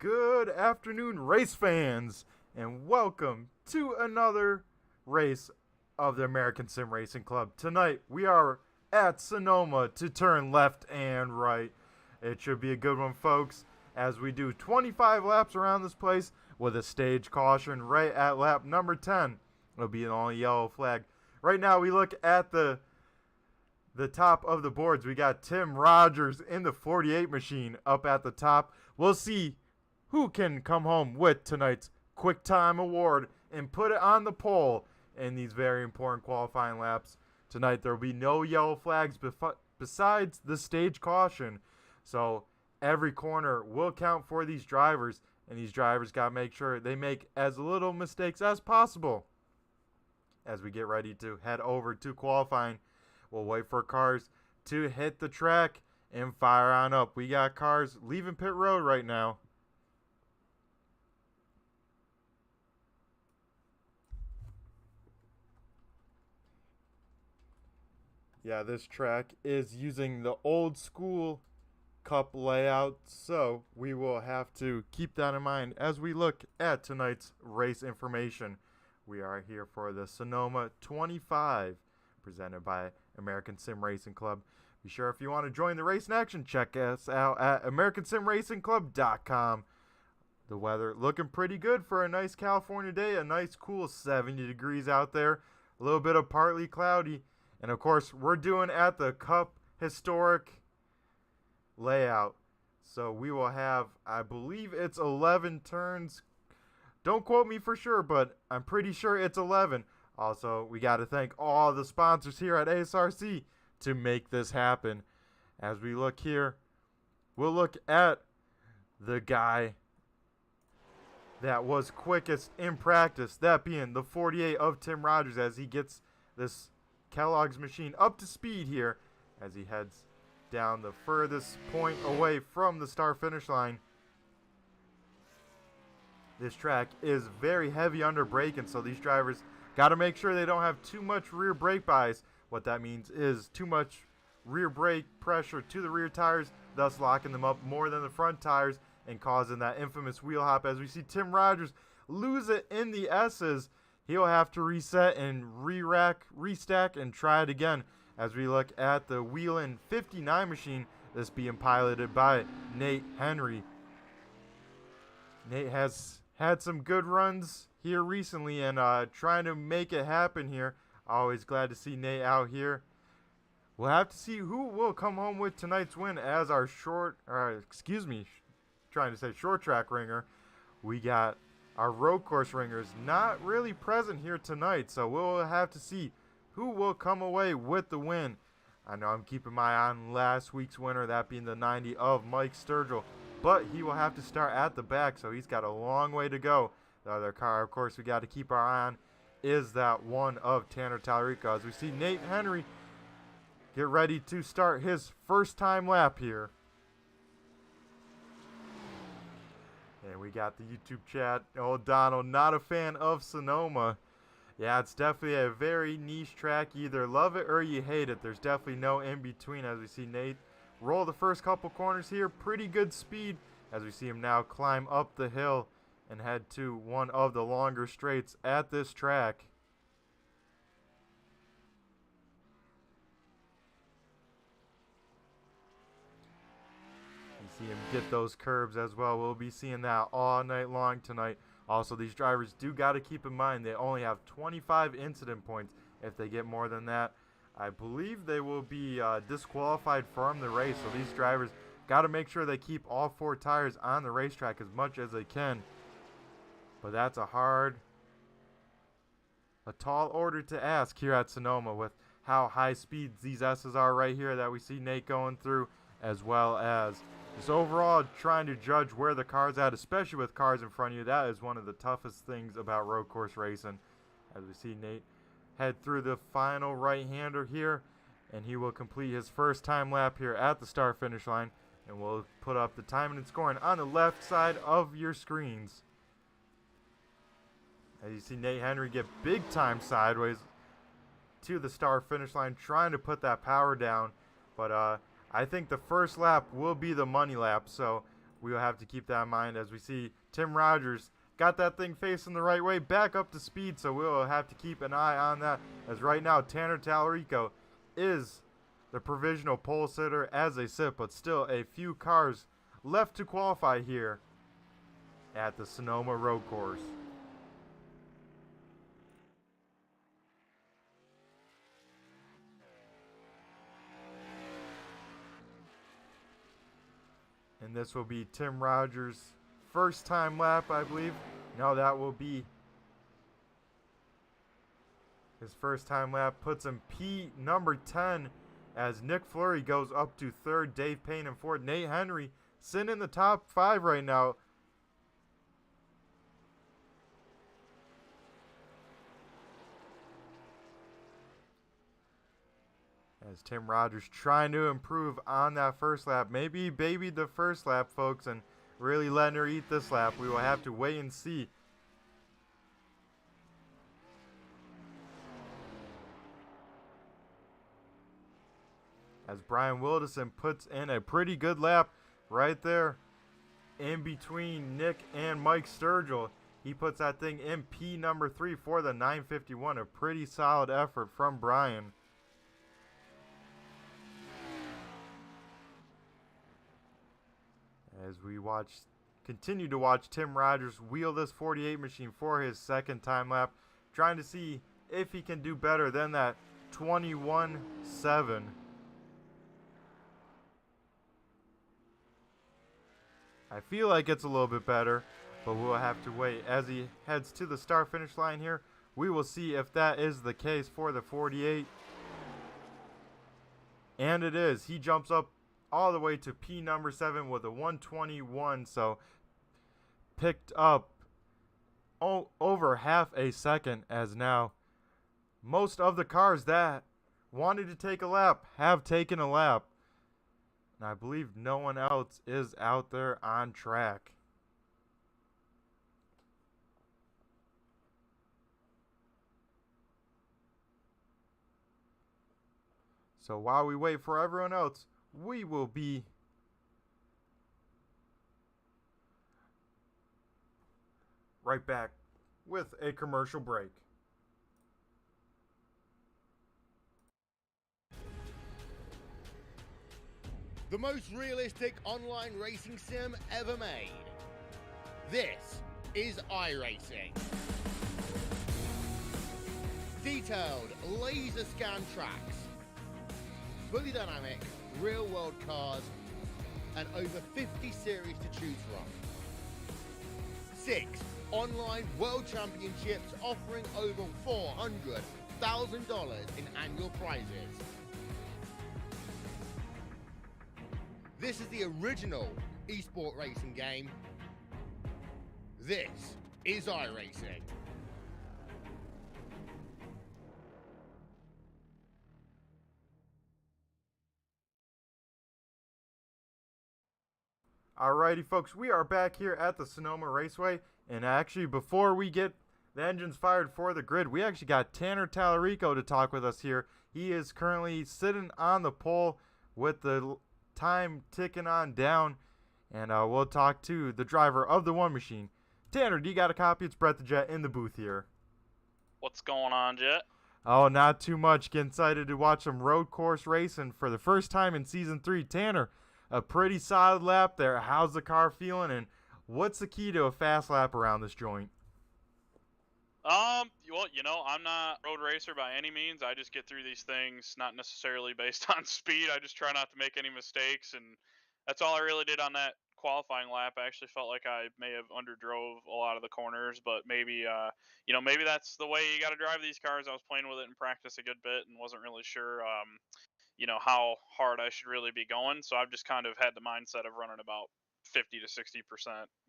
Good afternoon, race fans, and welcome to another race of the American Sim Racing Club. Tonight, we are at Sonoma to turn left and right. It should be a good one, folks, as we do 25 laps around this place with a stage caution right at lap number 10. It'll be an all yellow flag. Right now, we look at the top of the boards. We got Tim Rogers in the 48 machine up at the top. We'll see who can come home with tonight's Quick Time Award and put it on the pole in these very important qualifying laps. Tonight there will be no yellow flags besides the stage caution. So every corner will count for these drivers, and these drivers got to make sure they make as little mistakes as possible. As we get ready to head over to qualifying, we'll wait for cars to hit the track and fire on up. We got cars leaving pit road right now. Yeah, this track is using the old school cup layout, so we will have to keep that in mind as we look at tonight's race information. We are here for the Sonoma 25, presented by American Sim Racing Club. Be sure if you want to join the race in action, check us out at AmericanSimRacingClub.com. The weather looking pretty good for a nice California day, a nice cool 70 degrees out there, a little bit of partly cloudy. And of course, we're doing at the Cup historic layout. So we will have, I believe it's 11 turns. Don't quote me for sure, but I'm pretty sure it's 11. Also, we got to thank all the sponsors here at ASRC to make this happen. As we look here, we'll look at the guy that was quickest in practice, that being the 48 of Tim Rogers, as he gets this Kellogg's machine up to speed here as he heads down the furthest point away from the start finish line. This track is very heavy under braking, so these drivers got to make sure they don't have too much rear brake bias. What that means is too much rear brake pressure to the rear tires, thus locking them up more than the front tires and causing that infamous wheel hop. As we see Tim Rogers lose it in the S's, he'll have to reset and re-rack, restack, and try it again. As we look at the Wheelin' 59 machine, this being piloted by Nate Henry. Nate has had some good runs here recently and trying to make it happen here. Always glad to see Nate out here. We'll have to see who will come home with tonight's win as our short track ringer. We got our road course ringers not really present here tonight, so we'll have to see who will come away with the win. I know I'm keeping my eye on last week's winner, that being the 90 of Mike Sturgill, but he will have to start at the back, so he's got a long way to go. The other car, of course, we got to keep our eye on is that one of Tanner Tallarico, as we see Nate Henry get ready to start his first time lap here. And we got the YouTube chat. Oh, Donald, not a fan of Sonoma. Yeah, it's definitely a very niche track. You either love it or you hate it. There's definitely no in-between, as we see Nate roll the first couple corners here. Pretty good speed as we see him now climb up the hill and head to one of the longer straights at this track. You see him get those curbs as well. We'll be seeing that all night long tonight. Also, these drivers do got to keep in mind they only have 25 incident points. If they get more than that, I believe they will be disqualified from the race. So these drivers got to make sure they keep all four tires on the racetrack as much as they can. But that's a tall order to ask here at Sonoma with how high speeds these S's are right here that we see Nate going through, as well as just overall trying to judge where the car's at, especially with cars in front of you. That is one of the toughest things about road course racing. As we see Nate head through the final right-hander here, and he will complete his first time lap here at the start finish line, and we'll put up the timing and scoring on the left side of your screens. As you see Nate Henry get big time sideways to the start finish line, trying to put that power down, but I think the first lap will be the money lap, so we will have to keep that in mind as we see Tim Rogers got that thing facing the right way, back up to speed, so we'll have to keep an eye on that, as right now Tanner Tallarico is the provisional pole sitter as they sit, but still a few cars left to qualify here at the Sonoma Road Course. And this will be Tim Rogers' first time lap, I believe. No, that will be his first time lap. Puts him number 10 as Nick Fleury goes up to third. Dave Payne and fourth. Nate Henry sitting in the top 5 right now. As Tim Rogers trying to improve on that first lap. Maybe he babied the first lap, folks, and really letting her eat this lap. We will have to wait and see. As Brian Wilderson puts in a pretty good lap right there in between Nick and Mike Sturgill. He puts that thing in P number 3 for the 951. A pretty solid effort from Brian. As we continue to watch Tim Rogers wheel this 48 machine for his second time lap, trying to see if he can do better than that 21.7. I feel like it's a little bit better, but we'll have to wait. As he heads to the start-finish line here, we will see if that is the case for the 48. And it is. He jumps up all the way to P number 7 with a 121, so picked up over half a second, as now most of the cars that wanted to take a lap have taken a lap. And I believe no one else is out there on track. So while we wait for everyone else, we will be right back with a commercial break. The most realistic online racing sim ever made. This is iRacing. Detailed laser scan tracks, fully dynamic real world cars, and over 50 series to choose from. 6 online world championships offering over $400,000 in annual prizes. This is the original esport racing game. This is iRacing. Alrighty, folks, we are back here at the Sonoma Raceway, and actually, before we get the engines fired for the grid, we actually got Tanner Tallarico to talk with us here. He is currently sitting on the pole with the time ticking on down, and we'll talk to the driver of the one machine. Tanner, do you got a copy? It's Brett the Jet in the booth here. What's going on, Jet? Oh, not too much. Getting excited to watch some road course racing for the first time in Season 3. Tanner, a pretty solid lap there. How's the car feeling, and what's the key to a fast lap around this joint? Well, you know, I'm not a road racer by any means. I just get through these things not necessarily based on speed. I just try not to make any mistakes, and that's all I really did on that qualifying lap. I actually felt like I may have underdrove a lot of the corners, but maybe, maybe that's the way you got to drive these cars. I was playing with it in practice a good bit and wasn't really sure, how hard I should really be going. So I've just kind of had the mindset of running about 50 to 60%,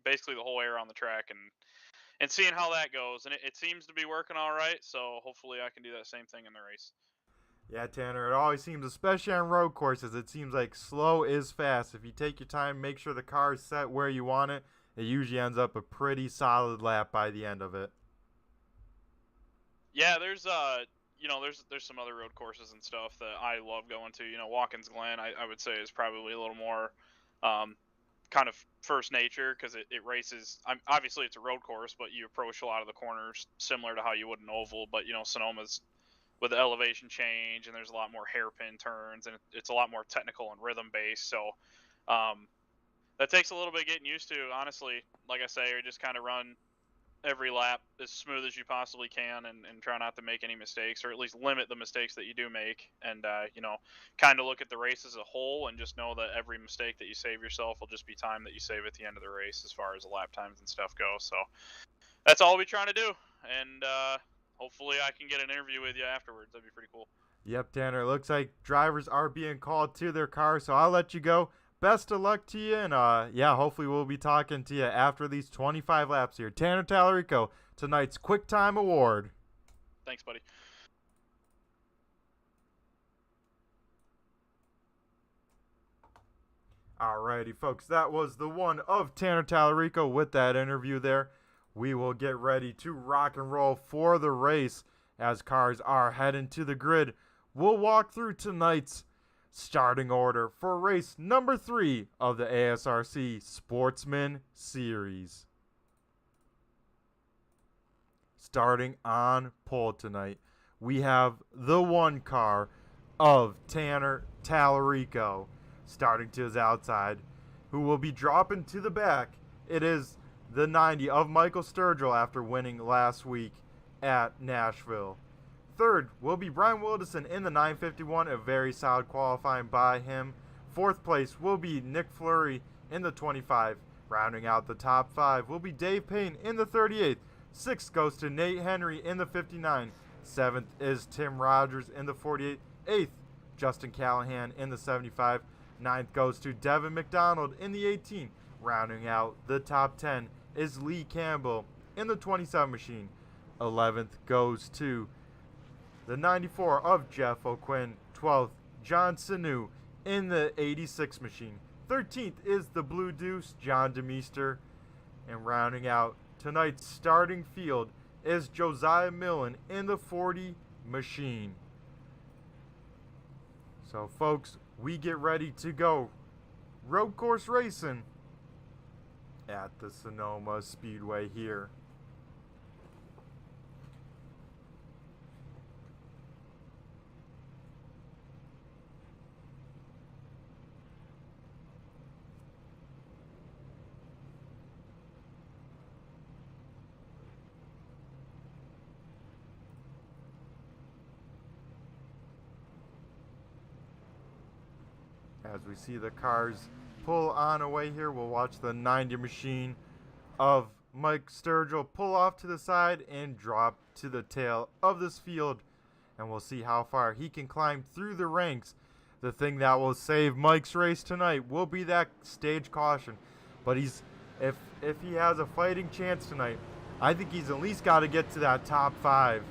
basically the whole way around the track, and seeing how that goes. And it seems to be working all right, so hopefully I can do that same thing in the race. Yeah, Tanner, it always seems, especially on road courses, it seems like slow is fast. If you take your time, make sure the car is set where you want it, it usually ends up a pretty solid lap by the end of it. Yeah, there's some other road courses and stuff that I love going to. Watkins Glen, I would say, is probably a little more kind of first nature because it races. Obviously, it's a road course, but you approach a lot of the corners similar to how you would an oval. But Sonoma's with the elevation change, and there's a lot more hairpin turns, and it's a lot more technical and rhythm based. So that takes a little bit getting used to. Honestly, like I say, you just kind of run every lap as smooth as you possibly can, and try not to make any mistakes, or at least limit the mistakes that you do make, and kind of look at the race as a whole, and just know that every mistake that you save yourself will just be time that you save at the end of the race as far as the lap times and stuff go. So that's all we're trying to do, and hopefully I can get an interview with you afterwards. That'd be pretty cool. Yep, Tanner, it looks like drivers are being called to their car, so I'll let you go. Best of luck to you, and yeah, hopefully we'll be talking to you after these 25 laps here. Tanner Tallarico, tonight's Quick Time Award. Thanks, buddy. Alrighty, folks, that was the one of Tanner Tallarico with that interview there. We will get ready to rock and roll for the race as cars are heading to the grid. We'll walk through tonight's starting order for race number 3 of the ASRC Sportsman Series. Starting on pole tonight, we have the one car of Tanner Tallarico starting to his outside, who will be dropping to the back. It is the 90 of Michael Sturgill after winning last week at Nashville. Third will be Brian Wilderson in the 951, a very solid qualifying by him. Fourth place will be Nick Fleury in the 25. Rounding out the top 5 will be Dave Payne in the 38. Sixth goes to Nate Henry in the 59. Seventh is Tim Rogers in the 48. Eighth, Justin Callahan in the 75. Ninth goes to Devin McDonald in the 18. Rounding out the top 10 is Lee Campbell in the 27 machine. 11th goes to the 94 of Jeff O'Quinn. 12th, John Sanu in the 86 machine. 13th is the Blue Deuce, John DeMeester. And rounding out tonight's starting field is Josiah Millen in the 40 machine. So, folks, we get ready to go road course racing at the Sonoma Speedway here. As we see the cars pull on away here, we'll watch the 90 machine of Mike Sturgill pull off to the side and drop to the tail of this field. And we'll see how far he can climb through the ranks. The thing that will save Mike's race tonight will be that stage caution. But if he has a fighting chance tonight, I think he's at least got to get to that top 5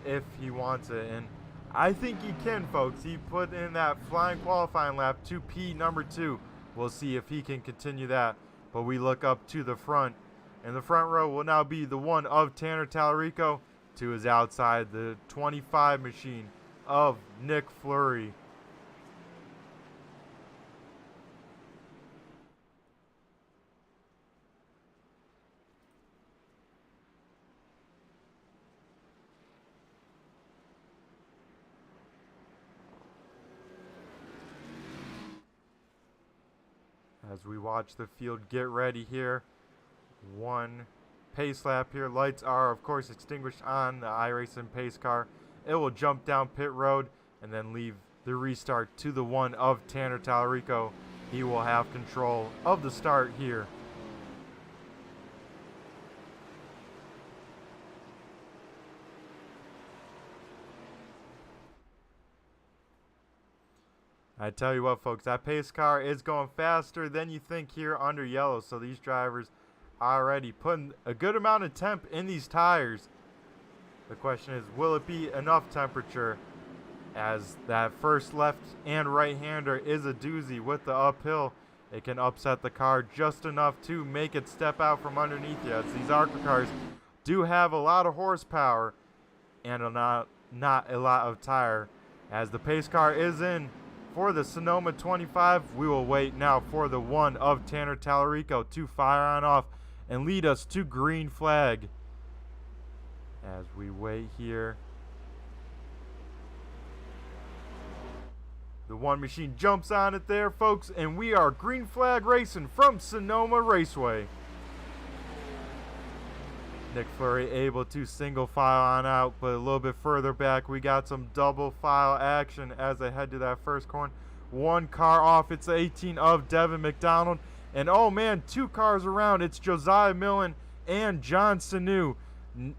if he wants it. And I think he can, folks. He put in that flying qualifying lap to P number 2. We'll see if he can continue that. But we look up to the front. And the front row will now be the one of Tanner Tallarico. To his outside, the 25 machine of Nick Fleury. As we watch the field get ready here, one pace lap here. Lights are, of course, extinguished on the iRacing pace car. It will jump down pit road and then leave the restart to the one of Tanner Tallarico. He will have control of the start here. I tell you what, folks, that pace car is going faster than you think here under yellow. So these drivers already putting a good amount of temp in these tires. The question is, will it be enough temperature, as that first left and right hander is a doozy with the uphill. It can upset the car just enough to make it step out from underneath you, as these ARCA cars do have a lot of horsepower and not a lot of tire. As the pace car is in For the Sonoma 25, we will wait now for the one of Tanner Tallarico to fire on off and lead us to green flag. As we wait here, the one machine jumps on it there, folks, and we are green flag racing from Sonoma Raceway. Nick Fleury able to single file on out, but a little bit further back we got some double file action as they head to that first corner. One car off, it's the 18 of Devin McDonald, and oh man, two cars around, it's Josiah Millen and John Sanu.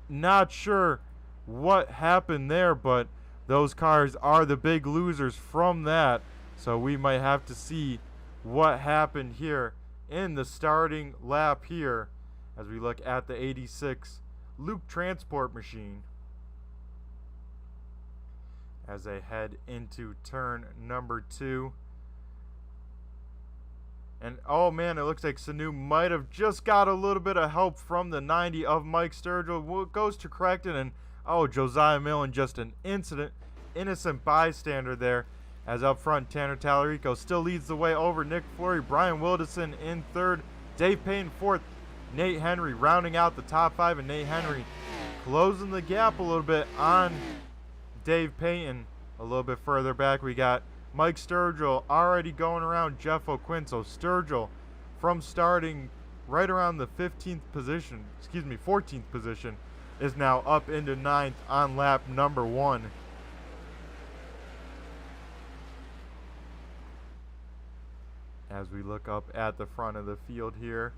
Not sure what happened there, but those cars are the big losers from that, so we might have to see what happened here in the starting lap here as we look at the 86 Luke Transport machine as they head into turn number 2. And oh man, it looks like Sanu might have just got a little bit of help from the 90 of Mike Sturgill. Goes to correct it, and oh, Josiah Millen, just an innocent bystander there. As up front, Tanner Tallarico still leads the way over Nick Fleury. Brian Wilderson in third, Dave Payne fourth, Nate Henry rounding out the top 5, and Nate Henry closing the gap a little bit on Dave Payton. A little bit further back, we got Mike Sturgill already going around Jeff O'Quinn. So Sturgill, from starting right around the 14th position, is now up into 9th on lap number 1. As we look up at the front of the field here,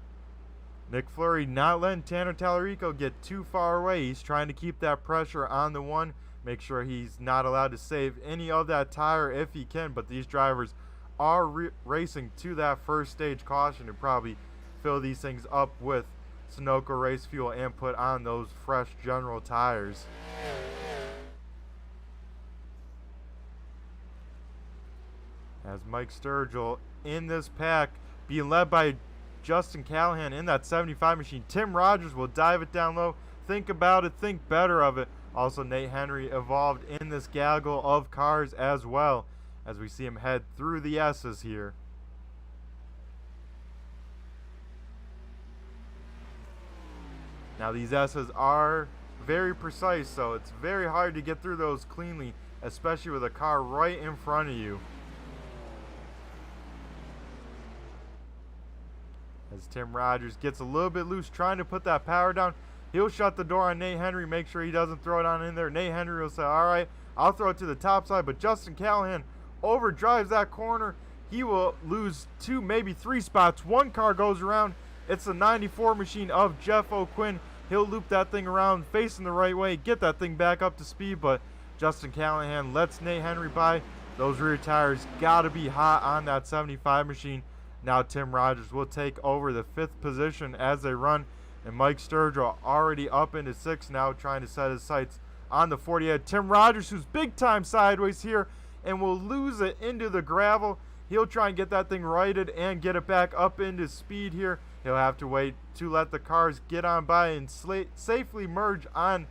Nick Fleury not letting Tanner Tallarico get too far away. He's trying to keep that pressure on the one, make sure he's not allowed to save any of that tire if he can. But these drivers are racing to that first stage caution to probably fill these things up with Sunoco race fuel and put on those fresh general tires. As Mike Sturgill in this pack, being led by Justin Callahan in that 75 machine. Tim Rogers will dive it down low. Think about it, think better of it. Also, Nate Henry involved in this gaggle of cars as well, as we see him head through the S's here. Now these S's are very precise, so it's very hard to get through those cleanly, especially with a car right in front of you. As Tim Rogers gets a little bit loose trying to put that power down, he'll shut the door on Nate Henry, make sure he doesn't throw it on in there. Nate Henry will say, all right, I'll throw it to the top side, but Justin Callahan overdrives that corner. He will lose 2, maybe 3 spots. One car goes around. It's the 94 machine of Jeff O'Quinn. He'll loop that thing around facing the right way, get that thing back up to speed, but Justin Callahan lets Nate Henry by. Those rear tires got to be hot on that 75 machine. Now Tim Rogers will take over the 5th position as they run, and Mike Sturgill already up into 6th now, trying to set his sights on the 48. Tim Rogers, who's big time sideways here, and will lose it into the gravel. He'll try and get that thing righted and get it back up into speed here. He'll have to wait to let the cars get on by and safely merge on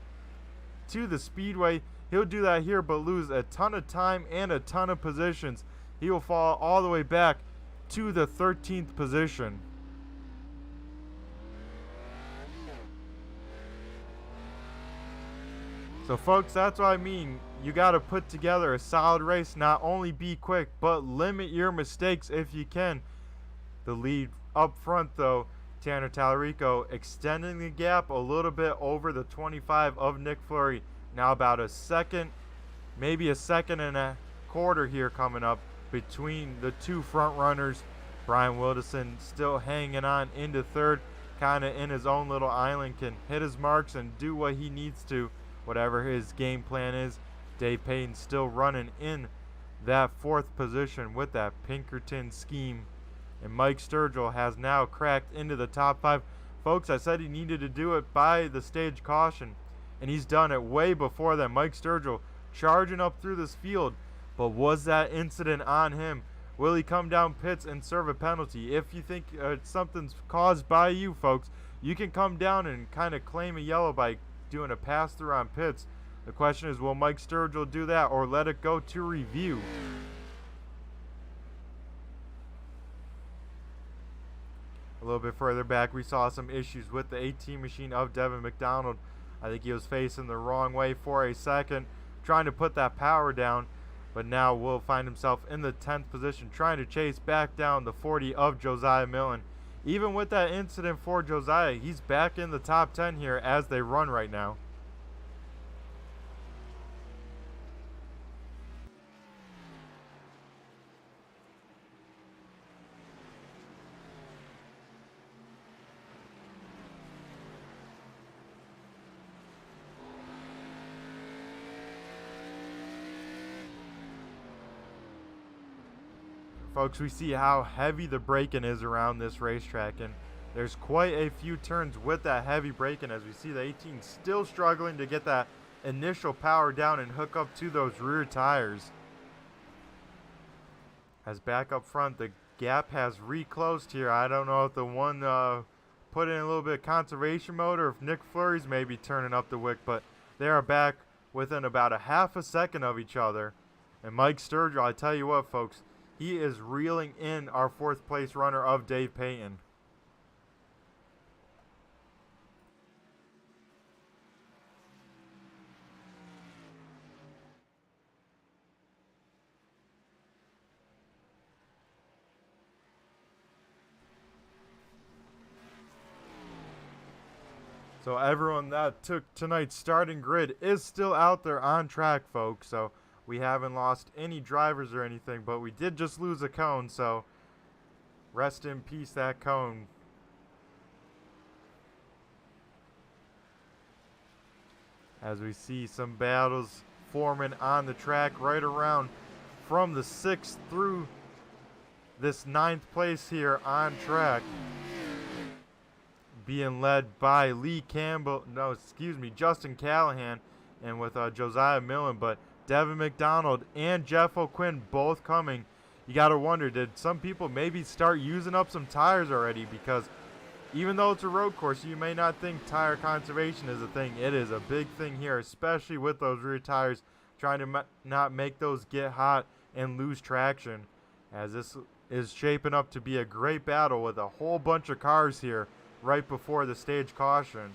to the speedway. He'll do that here, but lose a ton of time and a ton of positions. He will fall all the way back to the 13th position. So folks, that's what I mean. You got to put together a solid race, not only be quick, but limit your mistakes if you can. The lead up front though, Tanner Tallarico extending the gap a little bit over the 25 of Nick Fleury. Now about a second, maybe a second and a quarter here coming up between the two front runners. Brian Wilderson still hanging on into 3rd, kind of in his own little island, can hit his marks and do what he needs to, whatever his game plan is. Dave Payton still running in that 4th position with that Pinkerton scheme. And Mike Sturgill has now cracked into the top 5. Folks, I said he needed to do it by the stage caution, and he's done it way before that. Mike Sturgill charging up through this field, but was that incident on him? Will he come down pits and serve a penalty? If you think something's caused by you, folks, you can come down and kind of claim a yellow by doing a pass-through on pits. The question is, will Mike Sturgill do that or let it go to review? little bit further back, we saw some issues with the 18 machine of Devin McDonald. I think he was facing the wrong way for a second, trying to put that power down. But now will find himself in the 10th position, trying to chase back down the 40 of Josiah Millen. Even with that incident for Josiah, he's back in the top 10 here as they run right now. Folks, we see how heavy the braking is around this racetrack, and there's quite a few turns with that heavy braking as we see the 18 still struggling to get that initial power down and hook up to those rear tires. As back up front, the gap has reclosed here. I don't know if the one put in a little bit of conservation mode or if Nick Fleury's maybe turning up the wick, but they are back within about a half a second of each other. And Mike Sturgill, I tell you what, folks, he is reeling in our 4th place runner of Dave Payton. So everyone that took tonight's starting grid is still out there on track, folks. So we haven't lost any drivers or anything, but we did just lose a cone, so rest in peace, that cone. As we see some battles forming on the track right around from the 6th through this 9th place here on track. Being led by Justin Callahan, and with Josiah Millen, but Devin McDonald and Jeff O'Quinn both coming. You got to wonder, did some people maybe start using up some tires already? Because even though it's a road course, you may not think tire conservation is a thing. It is a big thing here, especially with those rear tires, trying to not make those get hot and lose traction. As this is shaping up to be a great battle with a whole bunch of cars here right before the stage caution.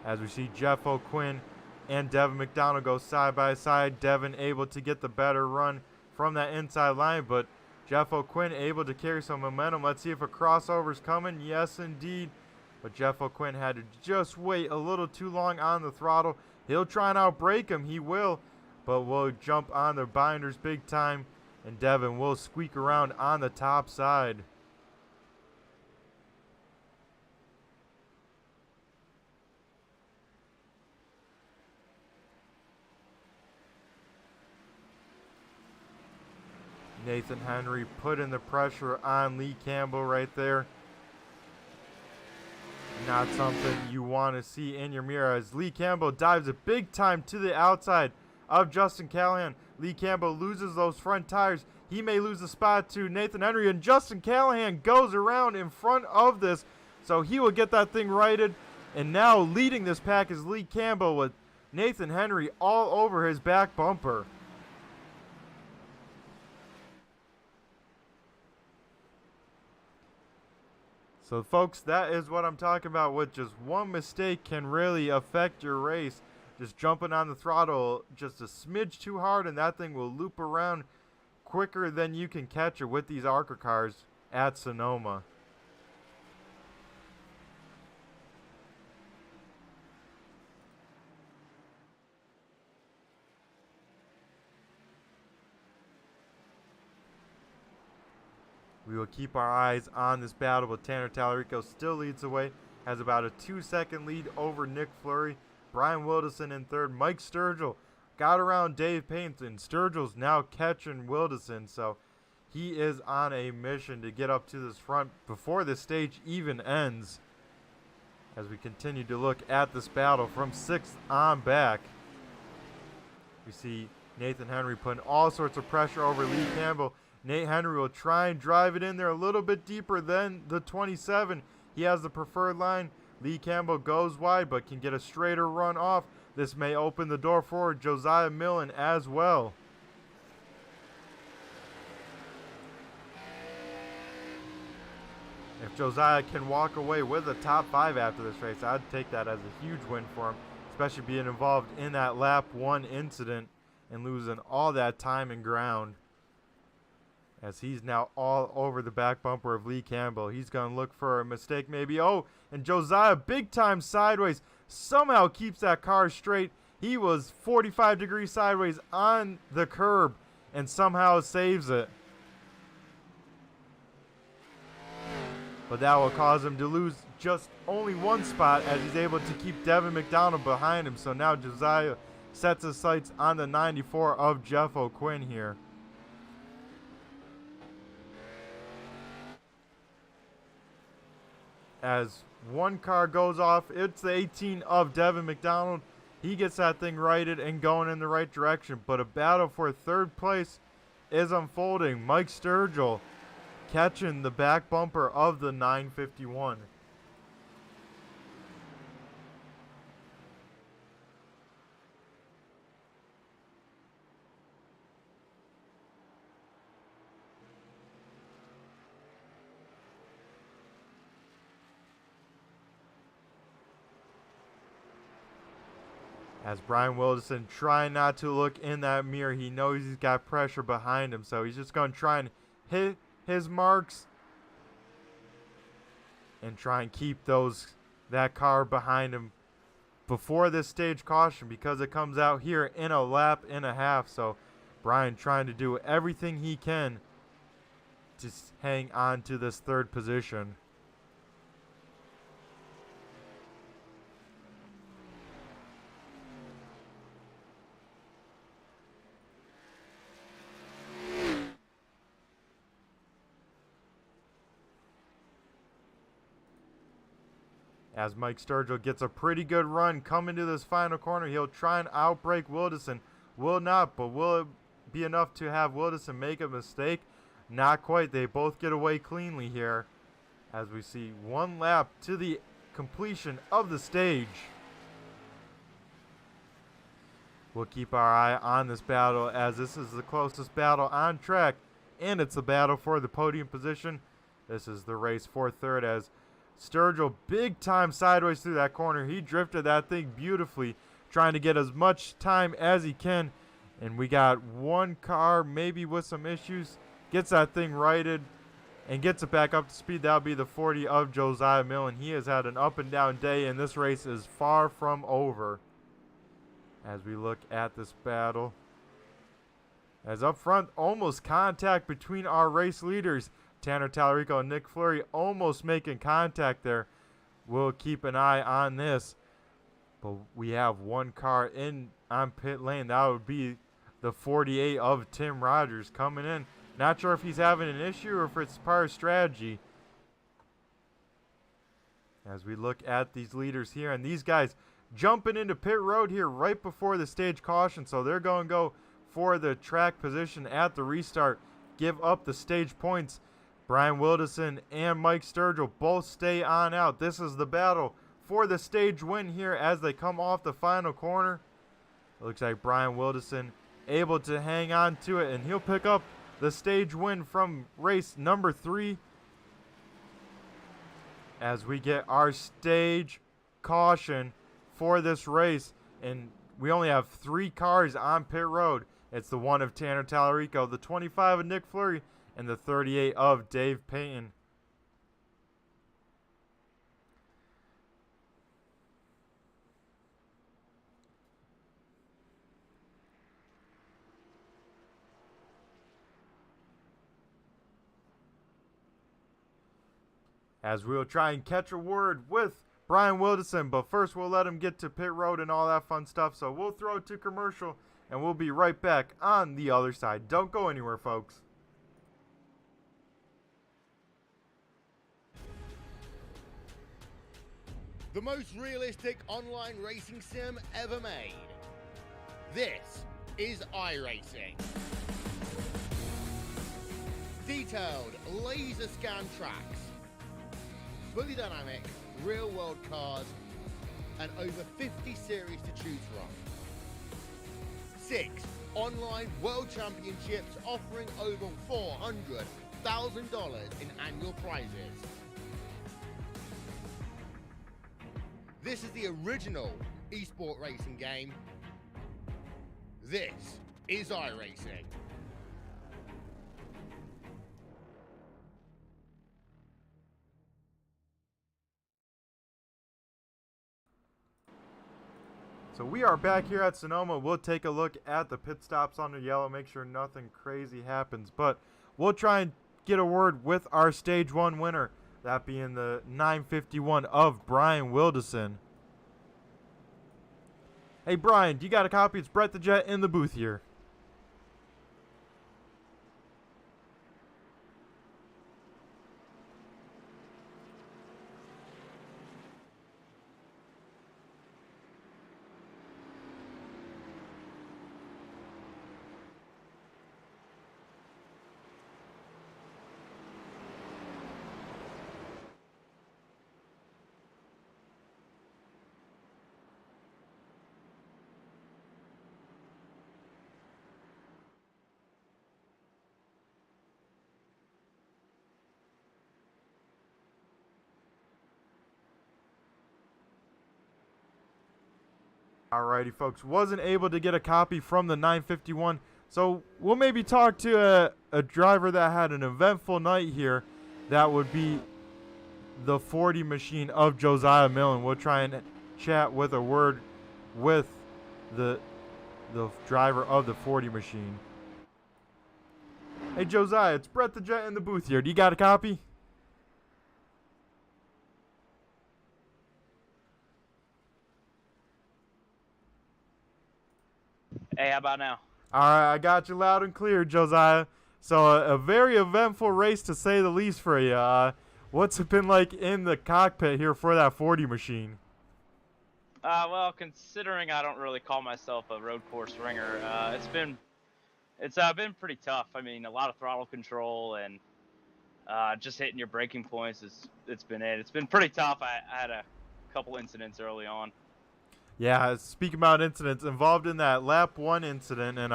As we see Jeff O'Quinn and Devin McDonald go side by side. Devin able to get the better run from that inside line, but Jeff O'Quinn able to carry some momentum. Let's see if a crossover's coming. Yes, indeed. But Jeff O'Quinn had to just wait a little too long on the throttle. He'll try and outbrake him. He will, but will jump on the binders big time, and Devin will squeak around on the top side. Nathan Henry putting the pressure on Lee Campbell right there. Not something you want to see in your mirror as Lee Campbell dives a big time to the outside of Justin Callahan. Lee Campbell loses those front tires. He may lose the spot to Nathan Henry, and Justin Callahan goes around in front of this, so he will get that thing righted. And now leading this pack is Lee Campbell with Nathan Henry all over his back bumper. So folks, that is what I'm talking about with just one mistake can really affect your race. Just jumping on the throttle just a smidge too hard and that thing will loop around quicker than you can catch it with these ARCA cars at Sonoma. We will keep our eyes on this battle, but Tanner Tallarico still leads the way, has about a 2-second lead over Nick Fleury. Brian Wildison in third. Mike Sturgill got around Dave Payton. Sturgill's now catching Wildison, so he is on a mission to get up to this front before the stage even ends. As we continue to look at this battle from 6th on back, we see Nathan Henry putting all sorts of pressure over Lee Campbell. Nate Henry will try and drive it in there a little bit deeper than the 27. He has the preferred line. Lee Campbell goes wide but can get a straighter run off. This may open the door for Josiah Millen as well. Josiah can walk away with a top 5 after this race, I'd take that as a huge win for him, especially being involved in that lap 1 incident and losing all that time and ground, as he's now all over the back bumper of Lee Campbell. He's going to look for a mistake maybe. Oh, and Josiah big time sideways somehow keeps that car straight. He was 45 degrees sideways on the curb and somehow saves it. But that will cause him to lose just only 1 spot, as he's able to keep Devin McDonald behind him. So now Josiah sets his sights on the 94 of Jeff O'Quinn here. As one car goes off, it's the 18 of Devin McDonald. He gets that thing righted and going in the right direction. But a battle for 3rd place is unfolding. Mike Sturgill catching the back bumper of the 951. As Brian Wilderson trying not to look in that mirror. He knows he's got pressure behind him, so he's just going to try and hit his marks and try and keep that car behind him before this stage caution, because it comes out here in a lap and a half. So Brian trying to do everything he can to hang on to this 3rd position. As Mike Sturgill gets a pretty good run coming to this final corner, he'll try and outbrake Wilderson. Will not, but will it be enough to have Wilderson make a mistake? Not quite. They both get away cleanly here, as we see 1 lap to the completion of the stage. We'll keep our eye on this battle, as this is the closest battle on track, and it's a battle for the podium position. This is the race for 3rd, as Sturgill big time sideways through that corner. He drifted that thing beautifully, trying to get as much time as he can. And we got 1 car maybe with some issues. Gets that thing righted and gets it back up to speed. That'll be the 40 of Josiah Millen. He has had an up and down day, and this race is far from over. As we look at this battle, as up front, almost contact between our race leaders. Tanner Tallarico and Nick Fleury almost making contact there. We'll keep an eye on this. But we have 1 car on pit lane. That would be the 48 of Tim Rogers coming in. Not sure if he's having an issue or if it's part of strategy. As we look at these leaders here, and these guys jumping into pit road here right before the stage caution. So they're going to go for the track position at the restart. Give up the stage points. Brian Wilderson and Mike Sturgill both stay on out. This is the battle for the stage win here as they come off the final corner. It looks like Brian Wilderson able to hang on to it, and he'll pick up the stage win from race number 3. As we get our stage caution for this race, and we only have 3 cars on pit road. It's the 1 of Tanner Tallarico, the 25 of Nick Fleury, and the 38 of Dave Payton. As we'll try and catch a word with Brian Wilderson, but first we'll let him get to pit road and all that fun stuff. So we'll throw it to commercial, and we'll be right back on the other side. Don't go anywhere, folks. The most realistic online racing sim ever made. This is iRacing. Detailed laser scan tracks, fully dynamic real world cars, and over 50 series to choose from. 6 online world championships offering over $400,000 in annual prizes. This is the original esport racing game. This is iRacing. So we are back here at Sonoma. We'll take a look at the pit stops on the yellow, make sure nothing crazy happens. But we'll try and get a word with our Stage 1 winner, that being the 951 of Brian Wilderson. Hey, Brian, do you got a copy? It's Brett the Jet in the booth here. Alrighty, folks. Wasn't able to get a copy from the 951, so we'll maybe talk to a driver that had an eventful night here. That would be the 40 machine of Josiah Millen. We'll try and chat with a word with the driver of the 40 machine. Hey, Josiah, it's Brett the Jet in the booth here. Do you got a copy? Hey, how about now? All right, I got you loud and clear, Josiah. So a very eventful race, to say the least, for you. What's it been like in the cockpit here for that 40 machine? Well, considering I don't really call myself a road course ringer, it's been pretty tough. I mean, a lot of throttle control and just hitting your braking points it's been pretty tough. I had a couple incidents early on. Yeah, speaking about incidents, involved in that lap 1 incident, and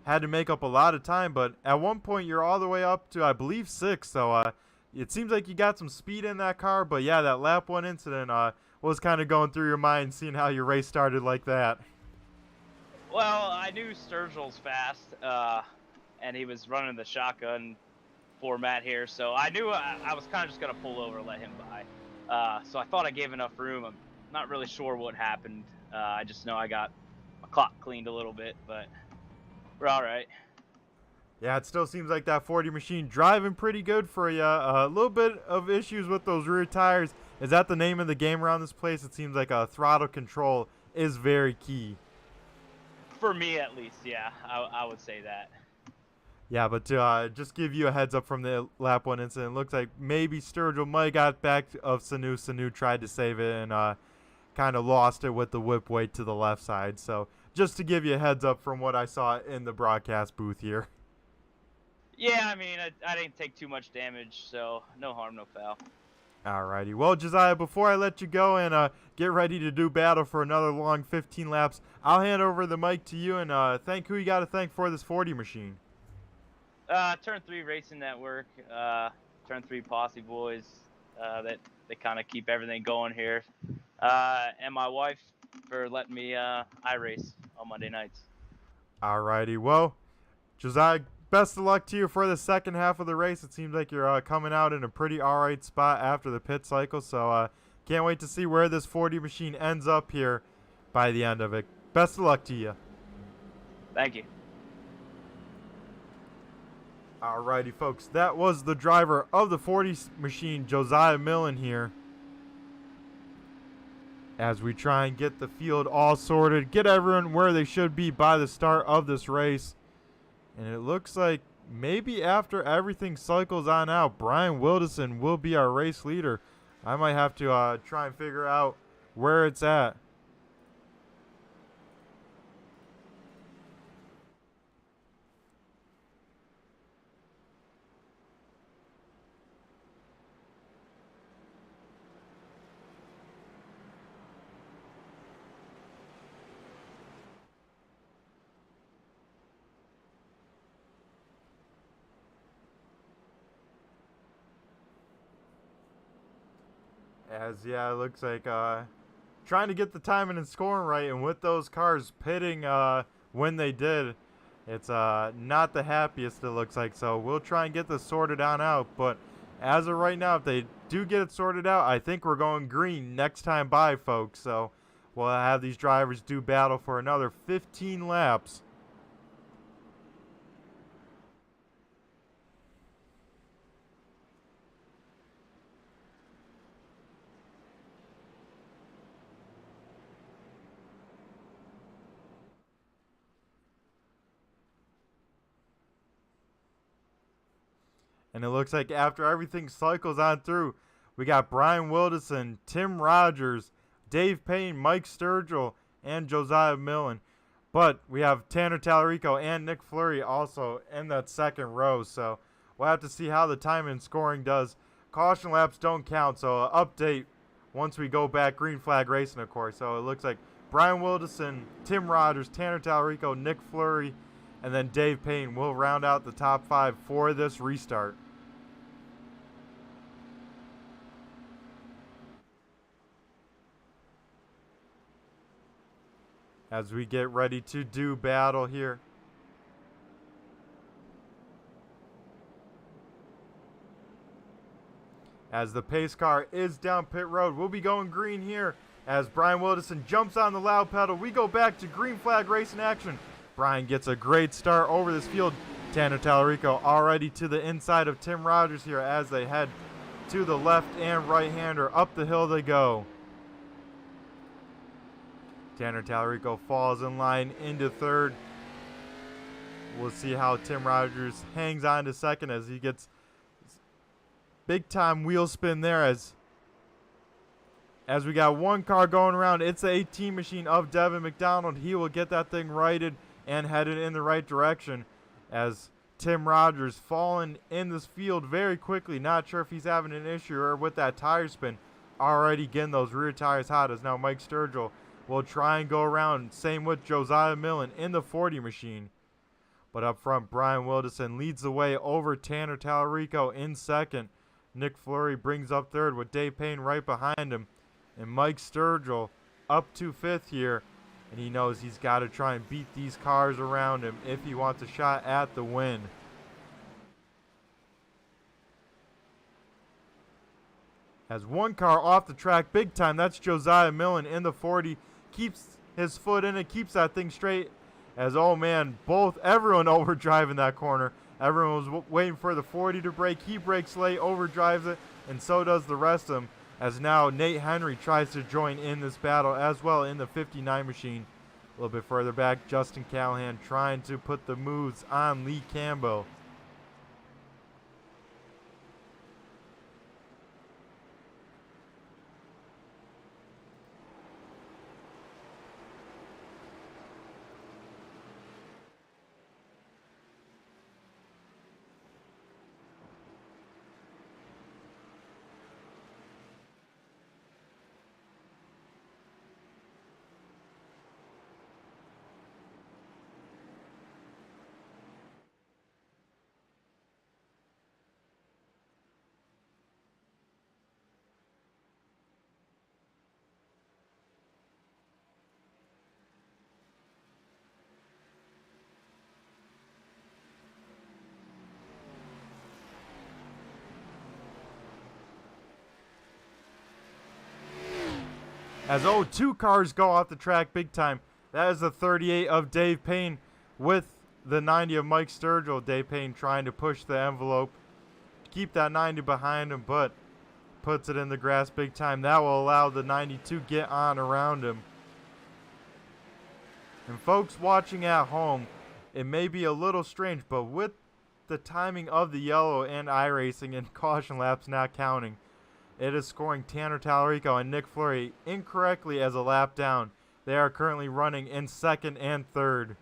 had to make up a lot of time, but at one point you're all the way up to, I believe, 6, so it seems like you got some speed in that car. But yeah, that lap 1 incident was kind of going through your mind, seeing how your race started like that. Well, I knew Sturgill's fast, and he was running the shotgun format here, so I knew I was kind of just going to pull over and let him by. So I thought I gave enough room. I'm not really sure what happened. I just know I got my clock cleaned a little bit, but we're all right. Yeah, it still seems like that 40 machine driving pretty good for you. A little bit of issues with those rear tires. Is that the name of the game around this place? It seems like throttle control is very key. For me, at least, yeah, I would say that. Yeah, but to just give you a heads up from the lap 1 incident, it looks like maybe Sturgill might have got back of Sanu. Sanu tried to save it and kind of lost it with the whip weight to the left side. So just to give you a heads up from what I saw in the broadcast booth here. Yeah, I mean, I didn't take too much damage, so no harm, no foul. Alrighty. Well, Josiah, before I let you go and get ready to do battle for another long 15 laps, I'll hand over the mic to you and thank who you got to thank for this 40 machine. Turn 3 Racing Network, Turn 3 Posse Boys, that they kind of keep everything going here, and my wife for letting me iRace on Monday nights. Alrighty. Well, Josiah, best of luck to you for the second half of the race. It seems like you're coming out in a pretty alright spot after the pit cycle, so can't wait to see where this 40 machine ends up here by the end of it. Best of luck to you. Thank you. Alrighty, folks, that was the driver of the 40 machine, Josiah Millen, here. As we try and get the field all sorted, get everyone where they should be by the start of this race. And it looks like maybe after everything cycles on out, Brian Wilderson will be our race leader. I might have to try and figure out where it's at. As, yeah, it looks like trying to get the timing and scoring right, and with those cars pitting when they did, it's not the happiest it looks like. So we'll try and get this sorted out, but as of right now, if they do get it sorted out, I think we're going green next time by, folks. So we'll have these drivers do battle for another 15 laps. And it looks like after everything cycles on through, we got Brian Wilderson, Tim Rogers, Dave Payne, Mike Sturgill, and Josiah Millen. But we have Tanner Tallarico and Nick Fleury also in that second row. So we'll have to see how the time and scoring does. Caution laps don't count, so update once we go back green flag racing, of course. So it looks like Brian Wilderson, Tim Rogers, Tanner Tallarico, Nick Fleury, and then Dave Payne will round out the top 5 for this restart. As we get ready to do battle here. As the pace car is down pit road, we'll be going green here. As Brian Wilderson jumps on the loud pedal, we go back to green flag racing action. Brian gets a great start over this field. Tanner Tallarico already to the inside of Tim Rogers here as they head to the left and right-hander. Up the hill they go. Tanner Tallarico falls in line into third. We'll see how Tim Rogers hangs on to second as he gets big time wheel spin there as we got one car going around. It's the 18 machine of Devin McDonald. He will get that thing righted and headed in the right direction as Tim Rogers falling in this field very quickly. Not sure if he's having an issue or with that tire spin. Already getting those rear tires hot as now Mike Sturgill will try and go around. Same with Josiah Millen in the 40 machine. But up front, Brian Wilderson leads the way over Tanner Tallarico in second. Nick Fleury brings up third with Dave Payne right behind him. And Mike Sturgill up to fifth here. And he knows he's got to try and beat these cars around him if he wants a shot at the win. Has one car off the track big time. That's Josiah Millen in the 40. Keeps his foot in it, keeps that thing straight. As, oh man, everyone overdriving that corner. Everyone was waiting for the 40 to break. He breaks late, overdrives it, and so does the rest of them. As now Nate Henry tries to join in this battle as well in the 59 machine. A little bit further back, Justin Callahan trying to put the moves on Lee Campbell. As two cars go off the track big time. That is the 38 of Dave Payne with the 90 of Mike Sturgill. Dave Payne trying to push the envelope, keep that 90 behind him, but puts it in the grass big time. That will allow the 90 to get on around him. And folks watching at home, it may be a little strange, but with the timing of the yellow and iRacing and caution laps not counting, it is scoring Tanner Tallarico and Nick Fleury incorrectly as a lap down. They are currently running in second and third.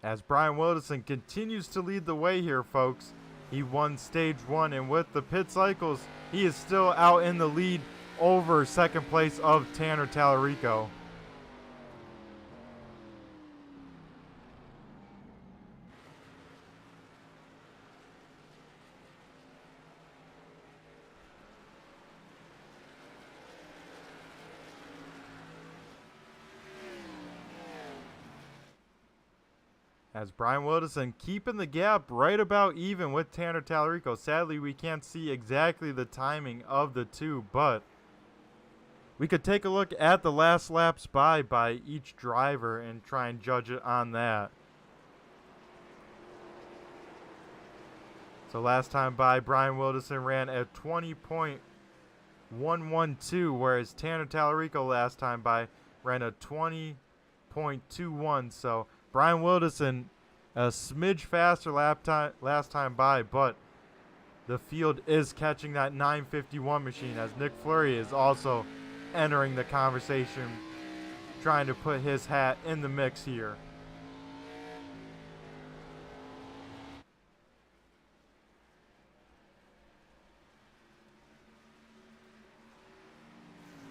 as Brian Wilderson continues to lead the way here, folks. He won stage 1, and with the pit cycles, he is still out in the lead over second place of Tanner Tallarico. As Brian Wilderson keeping the gap right about even with Tanner Tallarico. Sadly, we can't see exactly the timing of the two, but we could take a look at the last laps by each driver and try and judge it on that. So last time by, Brian Wilderson ran at 20.112, whereas Tanner Tallarico last time by ran a 20.21. So Brian Wilderson a smidge faster lap time last time by, but the field is catching that 951 machine as Nick Fleury is also entering the conversation, trying to put his hat in the mix here.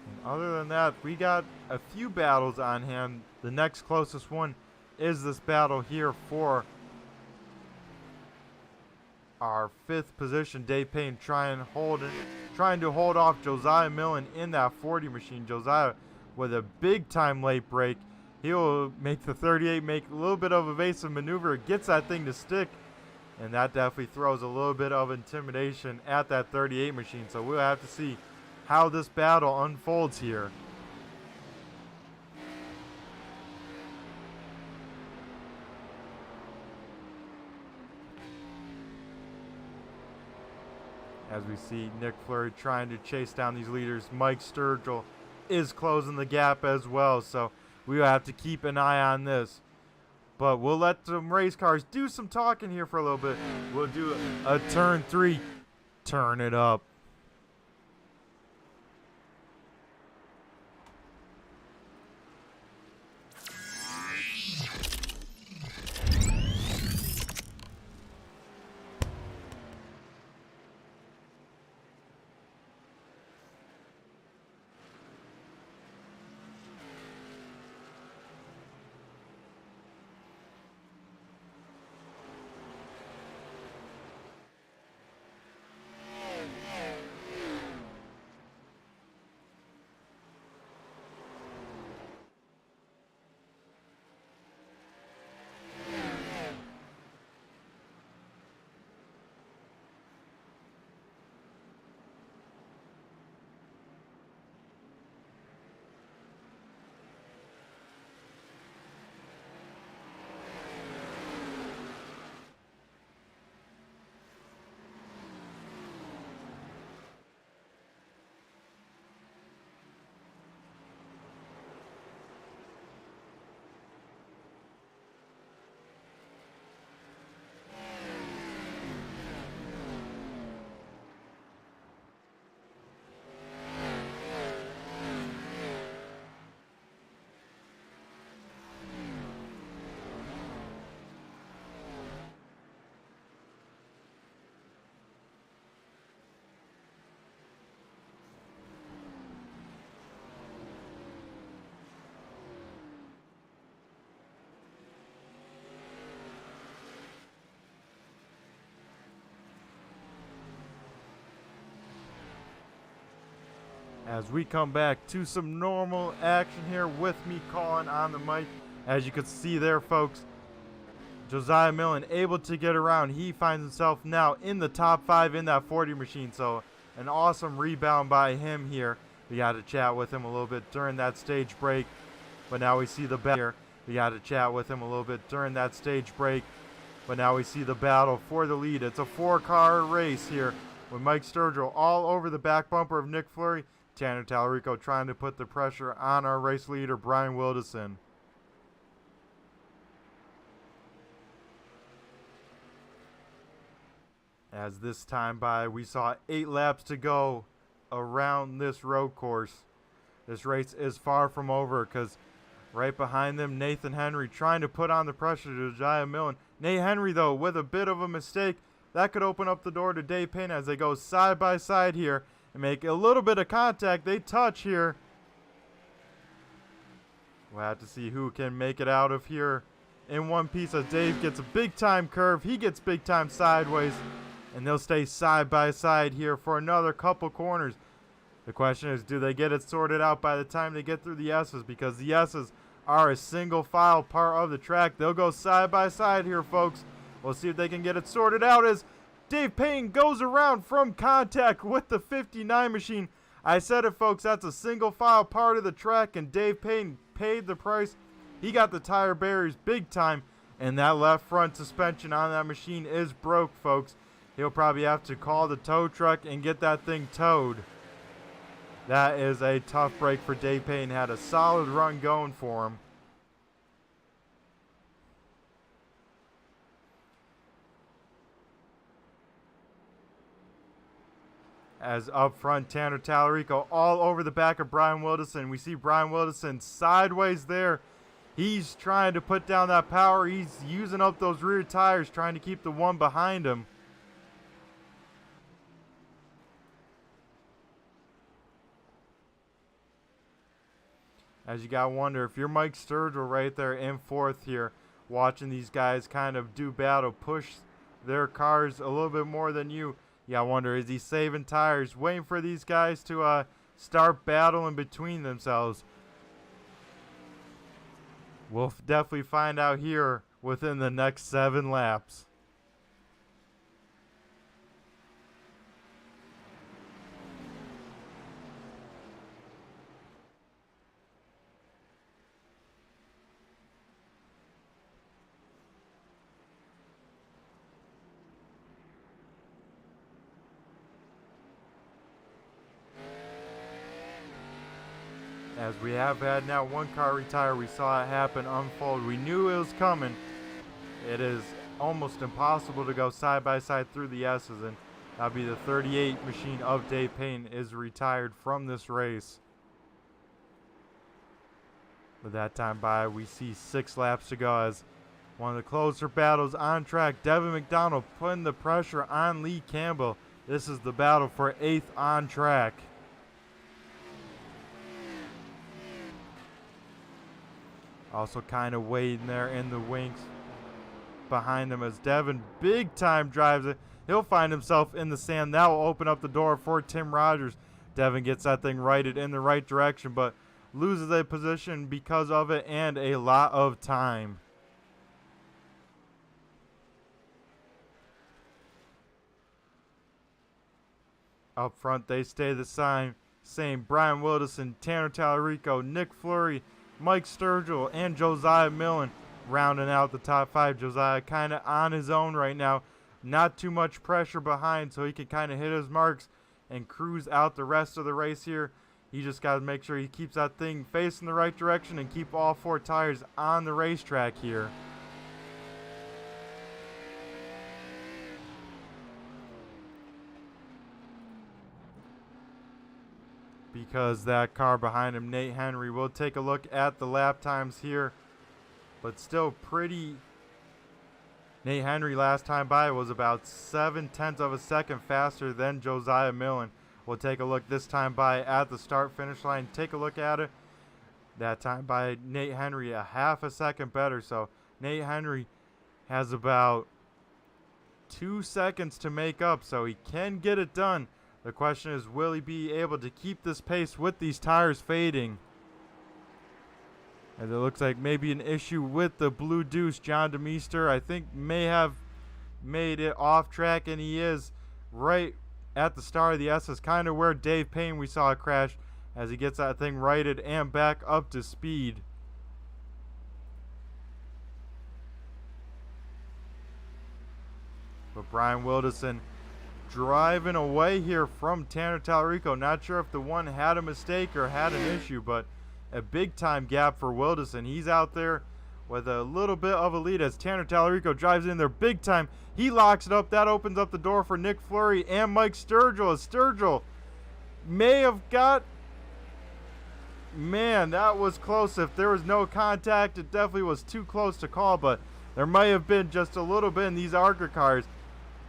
And other than that, we got a few battles on hand. The next closest one is this battle here for our 5th position. Dave Payne trying to hold off Josiah Millen in that 40 machine. Josiah with a big time late break. He'll make the 38 make a little bit of evasive maneuver, gets that thing to stick, and that definitely throws a little bit of intimidation at that 38 machine. So we'll have to see how this battle unfolds here. As we see Nick Fleury trying to chase down these leaders. Mike Sturgill is closing the gap as well, so we will have to keep an eye on this. But we'll let some race cars do some talking here for a little bit. We'll do a turn 3, turn it up. As we come back to some normal action here with me calling on the mic. As you can see there, folks, Josiah Millen able to get around. He finds himself now in the top 5 in that 40 machine. So an awesome rebound by him here. We got to chat with him a little bit during that stage break. But now we see the battle here. We got to chat with him a little bit during that stage break. But now we see the battle for the lead. It's a 4-car race here with Mike Sturgill all over the back bumper of Nick Fleury. Tanner Tallarico trying to put the pressure on our race leader, Brian Wilderson. As this time by, we saw 8 laps to go around this road course. This race is far from over because Right behind them, Nathan Henry trying to put on the pressure to Josiah Millen. Nate Henry, though, with a bit of a mistake. That could open up the door to Dave Payne as they go side by side here and make a little bit of contact. They touch here. We'll have to see who can make it out of here in one piece as Dave gets a big-time curve. He gets big-time sideways, and they'll stay side by side here for another couple corners. The question is, do they get it sorted out by the time they get through the S's? Because the S's are a single file part of the track. They'll go side by side here, folks. We'll see if they can get it sorted out as Dave Payne goes around from contact with the 59 machine. I said it, folks, that's a single file part of the track, and Dave Payne paid the price. He got the tire barriers big time, and that left front suspension on that machine is broke, folks. He'll probably have to call the tow truck and get that thing towed. That is a tough break for Dave Payne. Had a solid run going for him. As up front, Tanner Tallarico all over the back of Brian Wilderson. We see Brian Wilderson sideways there. He's trying to put down that power. He's using up those rear tires, trying to keep the one behind him. As you gotta wonder, if you're Mike Sturgill right there in fourth here, watching these guys kind of do battle, push their cars a little bit more than you, I wonder, is he saving tires, waiting for these guys to start battling between themselves? We'll definitely find out here within the next 7 laps. As we have had now one car retire, we saw it happen, unfold. We knew it was coming. It is almost impossible to go side by side through the S's, and that'll be the 38 machine of Dave Payne is retired from this race. With that time by, we see 6 laps to go as one of the closer battles on track. Devin McDonald putting the pressure on Lee Campbell. This is the battle for 8th on track. Also kind of waiting there in the wings behind them as Devin big time drives it. He'll find himself in the sand. That will open up the door for Tim Rogers. Devin gets that thing righted in the right direction, but loses a position because of it and a lot of time. Up front, they stay the same. Brian Wilderson, Tanner Tallarico, Nick Fleury, Mike Sturgill, and Josiah Millen rounding out the top 5. Josiah kind of on his own right now. Not too much pressure behind, so he can kind of hit his marks and cruise out the rest of the race here. He just got to make sure he keeps that thing facing the right direction and keep all 4 tires on the racetrack here. Because that car behind him, Nate Henry, we'll take a look at the lap times here, but still pretty. Nate Henry last time by was about 0.7 of a second faster than Josiah Millen. We'll take a look this time by at the start finish line. Take a look at it. That time by Nate Henry, a half a second better. So Nate Henry has about 2 seconds to make up, so he can get it done. The question is, will he be able to keep this pace with these tires fading? As it looks like maybe an issue with the Blue Deuce. John DeMeester, I think, may have made it off track, and he is right at the start of the S. Is kind of where Dave Payne we saw a crash as he gets that thing righted and back up to speed. But Brian Wilderson driving away here from Tanner Tallarico. Not sure if the one had a mistake or had an issue, but a big time gap for Wilderson. He's out there with a little bit of a lead as Tanner Tallarico drives in there big time. He locks it up. That opens up the door for Nick Fleury and Mike Sturgill. As Sturgill may have got Man, that was close. If there was no contact, it definitely was too close to call, but there might have been just a little bit, and these ARCA cars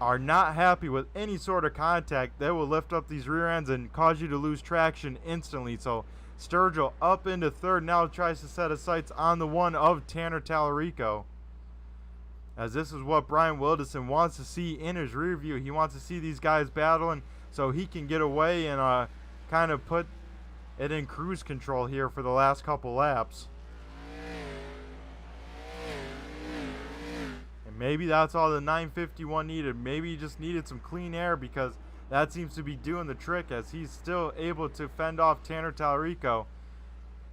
are not happy with any sort of contact. They will lift up these rear ends and cause you to lose traction instantly. So Sturgill up into third, now tries to set his sights on the one of Tanner Tallarico, as this is what Brian Wilderson wants to see in his rear view. He wants to see these guys battling so he can get away and kind of put it in cruise control here for the last couple laps. And maybe that's all the 951 needed. Maybe he just needed some clean air, because that seems to be doing the trick, as he's still able to fend off Tanner Tallarico.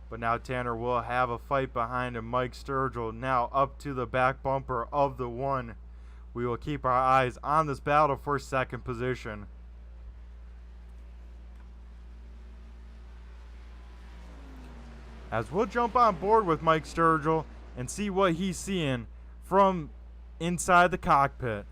But now Tanner will have a fight behind him. Mike Sturgill now up to the back bumper of the one. We will keep our eyes on this battle for second position. As we'll jump on board with Mike Sturgill and see what he's seeing from inside the cockpit.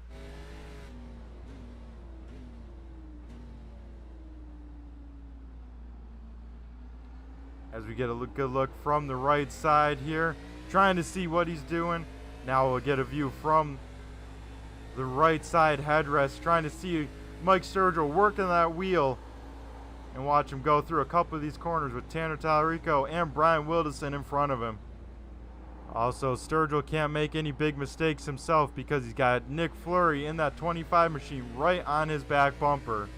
As we get a good look from the right side here, trying to see what he's doing. Now we'll get a view from the right side headrest, trying to see Mike Sturgill working that wheel and watch him go through a couple of these corners with Tanner Tallarico and Brian Wilderson in front of him. Also, Sturgill can't make any big mistakes himself, because he's got Nick Fleury in that 25 machine right on his back bumper.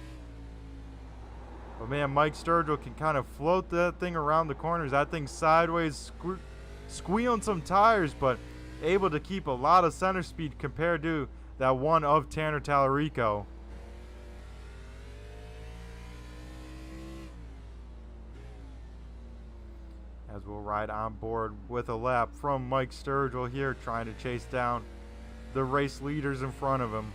But man, Mike Sturgill can kind of float that thing around the corners. That thing sideways, squealing some tires, but able to keep a lot of center speed compared to that one of Tanner Tallarico. As we'll ride on board with a lap from Mike Sturgill here, trying to chase down the race leaders in front of him.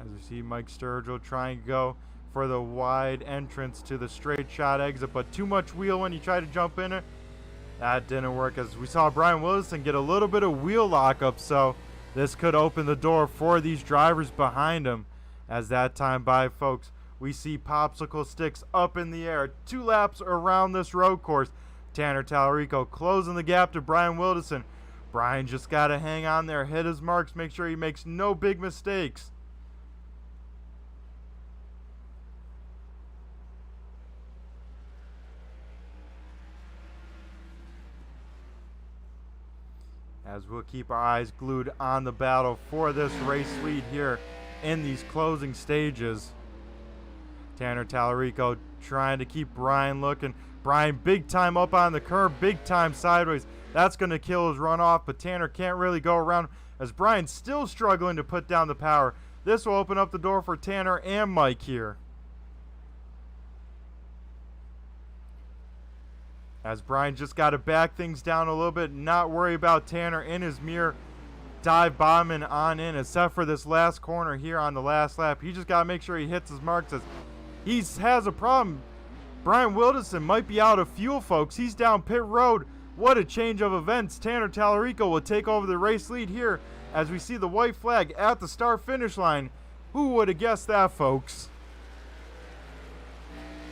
As we see Mike Sturgill trying to go for the wide entrance to the straight shot exit, but too much wheel when he tried to jump in it. That didn't work, as we saw Brian Wilson get a little bit of wheel lockup, so this could open the door for these drivers behind him. As that time by, folks, we see popsicle sticks up in the air. 2 laps around this road course. Tanner Tallarico closing the gap to Brian Wilderson. Brian just got to hang on there, hit his marks, make sure he makes no big mistakes. As we'll keep our eyes glued on the battle for this race lead here in these closing stages. Tanner Tallarico trying to keep Brian looking. Brian big time up on the curb, big time sideways. That's going to kill his runoff, but Tanner can't really go around, as Brian's still struggling to put down the power. This will open up the door for Tanner and Mike here. As Brian just got to back things down a little bit, not worry about Tanner in his mirror, dive bombing on in, except for this last corner here on the last lap. He just got to make sure he hits his marks, as he has a problem. Brian Wilderson might be out of fuel, folks. He's down pit road. What a change of events. Tanner Tallarico will take over the race lead here as we see the white flag at the start-finish line. Who would have guessed that, folks?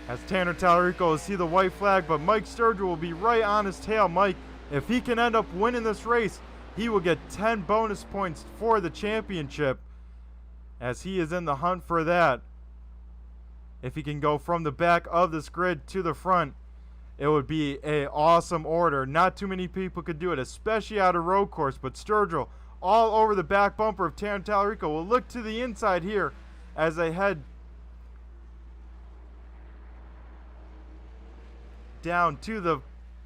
As Tanner Tallarico will see the white flag, but Mike Sturgill will be right on his tail. Mike, if he can end up winning this race, he will get 10 bonus points for the championship, as he is in the hunt for that. If he can go from the back of this grid to the front, it would be an awesome order. Not too many people could do it, especially out of road course, but Sturgill all over the back bumper of Tanner Tallarico will look to the inside here as they head down to the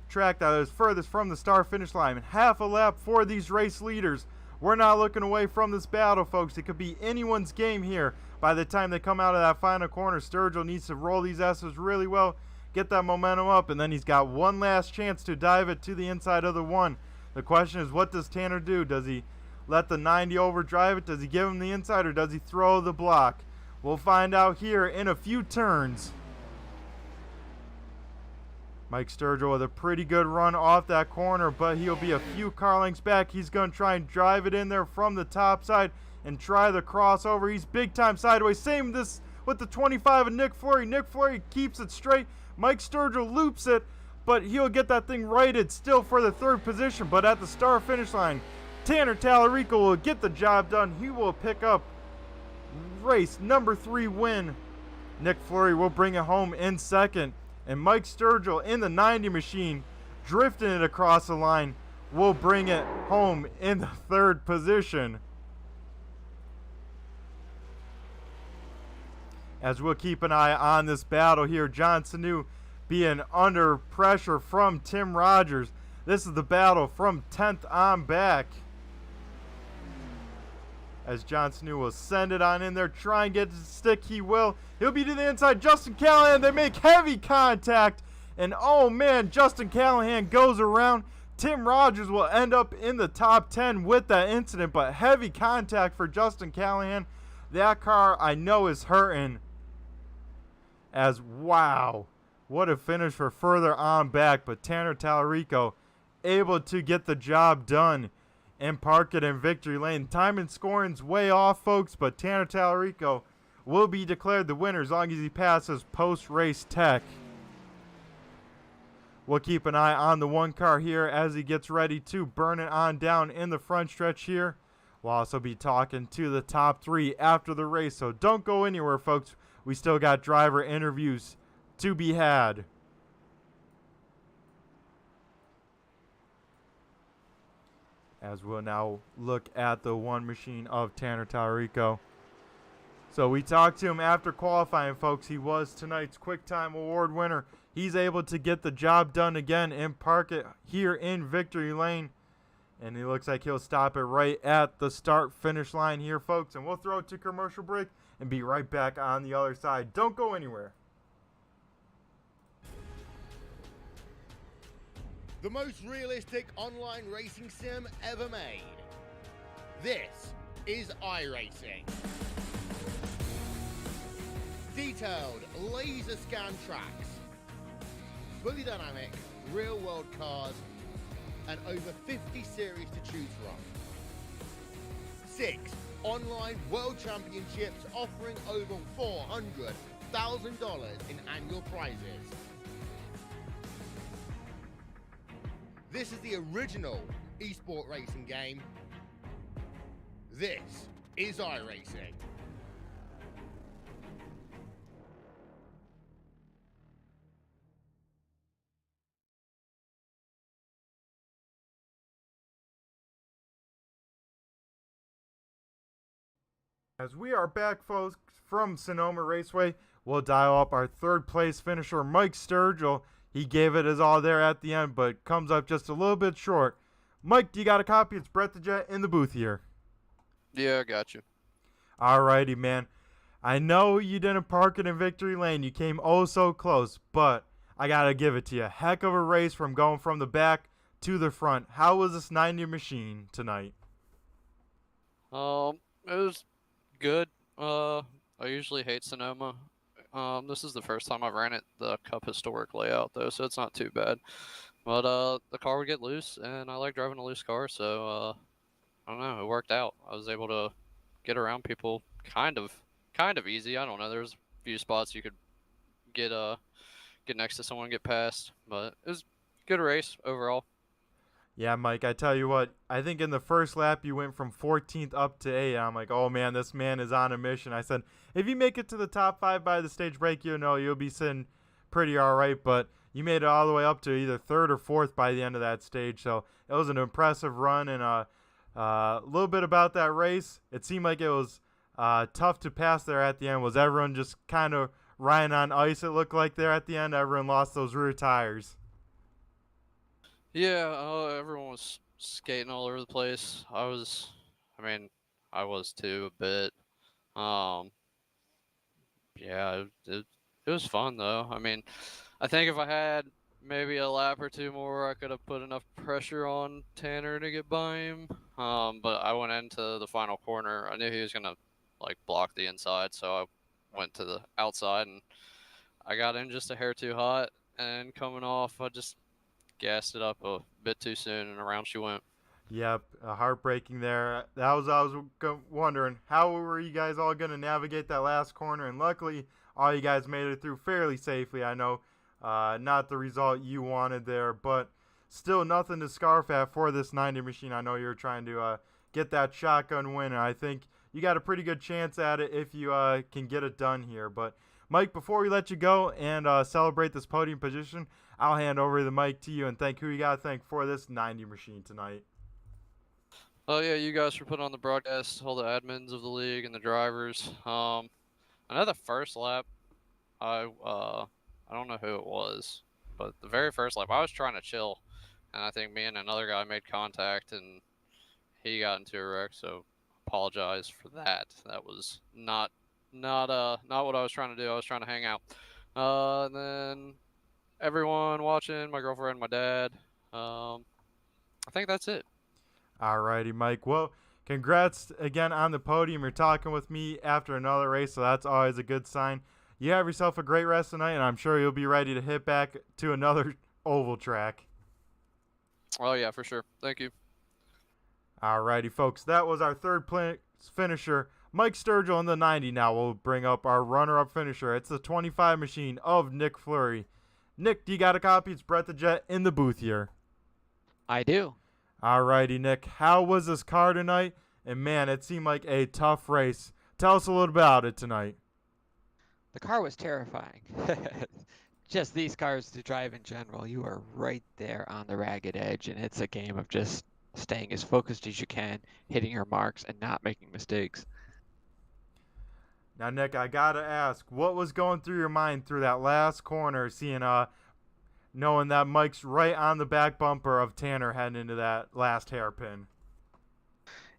track that is furthest from the start finish line. Half a lap for these race leaders. We're not looking away from this battle, folks. It could be anyone's game here by the time they come out of that final corner. Sturgill needs to roll these S's really well, get that momentum up, and then he's got one last chance to dive it to the inside of the one. The question is, what does Tanner do? Does he let the 90 overdrive it? Does he give him the inside or does he throw the block? We'll find out here in a few turns. Mike Sturgill with a pretty good run off that corner, but he'll be a few car lengths back. He's going to try and drive it in there from the top side and try the crossover. He's big time sideways. Same this with the 25 of Nick Fleury. Nick Fleury keeps it straight. Mike Sturgill loops it, but he'll get that thing righted still for the third position. But at the start finish line, Tanner Tallarico will get the job done. He will pick up race number 3 win. Nick Fleury will bring it home in second. And Mike Sturgill in the 90 machine, drifting it across the line, will bring it home in the third position. As we'll keep an eye on this battle here, John Sanu being under pressure from Tim Rogers. This is the battle from 10th on back. As John Sanu will send it on in there, try and get it to stick. He will. He'll be to the inside. Justin Callahan, they make heavy contact. And oh man, Justin Callahan goes around. Tim Rogers will end up in the top 10 with that incident, but heavy contact for Justin Callahan. That car I know is hurting. As wow, what a finish for further on back, but Tanner Tallarico able to get the job done and park it in victory lane. Time and scoring's way off, folks, but Tanner Tallarico will be declared the winner as long as he passes post-race tech. We'll keep an eye on the one car here as he gets ready to burn it on down in the front stretch here. We'll also be talking to the top 3 after the race, so don't go anywhere, folks. We still got driver interviews to be had. As we'll now look at the one machine of Tanner Tallarico. So we talked to him after qualifying, folks. He was tonight's Quick Time Award winner. He's able to get the job done again and park it here in victory lane. And he looks like he'll stop it right at the start-finish line here, folks. And we'll throw it to commercial break and be right back on the other side. Don't go anywhere. The most realistic online racing sim ever made. This is iRacing. Detailed laser scan tracks, fully dynamic, real world cars, and over 50 series to choose from. 6 online world championships offering over $400,000 in annual prizes. This is the original esport racing game. This is iRacing. As we are back, folks, from Sonoma Raceway, we'll dial up our third place finisher, Mike Sturgill. He gave it his all there at the end, but comes up just a little bit short. Mike, do you got a copy? It's Brett the Jet in the booth here. Yeah, I got you. Alrighty, man. I know you didn't park it in victory lane. You came oh so close, but I got to give it to you. Heck of a race from going from the back to the front. How was this 90 machine tonight? It was good. I usually hate Sonoma. This is the first time I've ran it the Cup Historic layout though, so it's not too bad. But the car would get loose, and I like driving a loose car, so I don't know, it worked out. I was able to get around people kind of easy. I don't know. There's a few spots you could get next to someone, get past, but it was a good race overall. Yeah, Mike, I tell you what, I think in the first lap you went from 14th up to 8th. I'm like, oh man, this man is on a mission. I said, if you make it to the top 5 by the stage break, you'll be sitting pretty all right, but you made it all the way up to either 3rd or 4th by the end of that stage. So it was an impressive run, and a little bit about that race. It seemed like it was tough to pass there at the end. Was everyone just kind of riding on ice, it looked like there at the end? Everyone lost those rear tires. Yeah, everyone was skating all over the place. I was too a bit. Yeah, it was fun though. I mean, I think if I had maybe a lap or two more, I could have put enough pressure on Tanner to get by him. But I went into the final corner. I knew he was gonna like block the inside, so I went to the outside and I got in just a hair too hot. And coming off, I just gassed it up a bit too soon, and around she went. Yep, heartbreaking there. I was wondering, how were you guys all going to navigate that last corner? And luckily, all you guys made it through fairly safely. I know not the result you wanted there, but still nothing to scarf at for this 90 machine. I know you're trying to get that shotgun win, and I think you got a pretty good chance at it if you can get it done here. But Mike, before we let you go and celebrate this podium position, I'll hand over the mic to you and thank who you got to thank for this 90 machine tonight. Oh yeah, you guys for putting on the broadcast, all the admins of the league and the drivers. I know the first lap, I don't know who it was, but the very first lap, I was trying to chill, and I think me and another guy made contact, and he got into a wreck. So apologize for that. That was not what I was trying to do. I was trying to hang out. And then everyone watching, my girlfriend, my dad. I think that's it. Alrighty, Mike. Well, congrats again on the podium. You're talking with me after another race, so that's always a good sign. You have yourself a great rest tonight, and I'm sure you'll be ready to hit back to another oval track. Oh, yeah, for sure. Thank you. Alrighty, folks. That was our third place finisher, Mike Sturgill in the 90. Now we'll bring up our runner-up finisher. It's the 25 machine of Nick Fleury. Nick, do you got a copy? It's Brett the Jet in the booth here. I do. Alrighty, Nick. How was this car tonight? And man, it seemed like a tough race. Tell us a little about it tonight. The car was terrifying. Just these cars to drive in general, you are right there on the ragged edge, and it's a game of just staying as focused as you can, hitting your marks, and not making mistakes. Now, Nick, I gotta ask, what was going through your mind through that last corner, seeing knowing that Mike's right on the back bumper of Tanner heading into that last hairpin?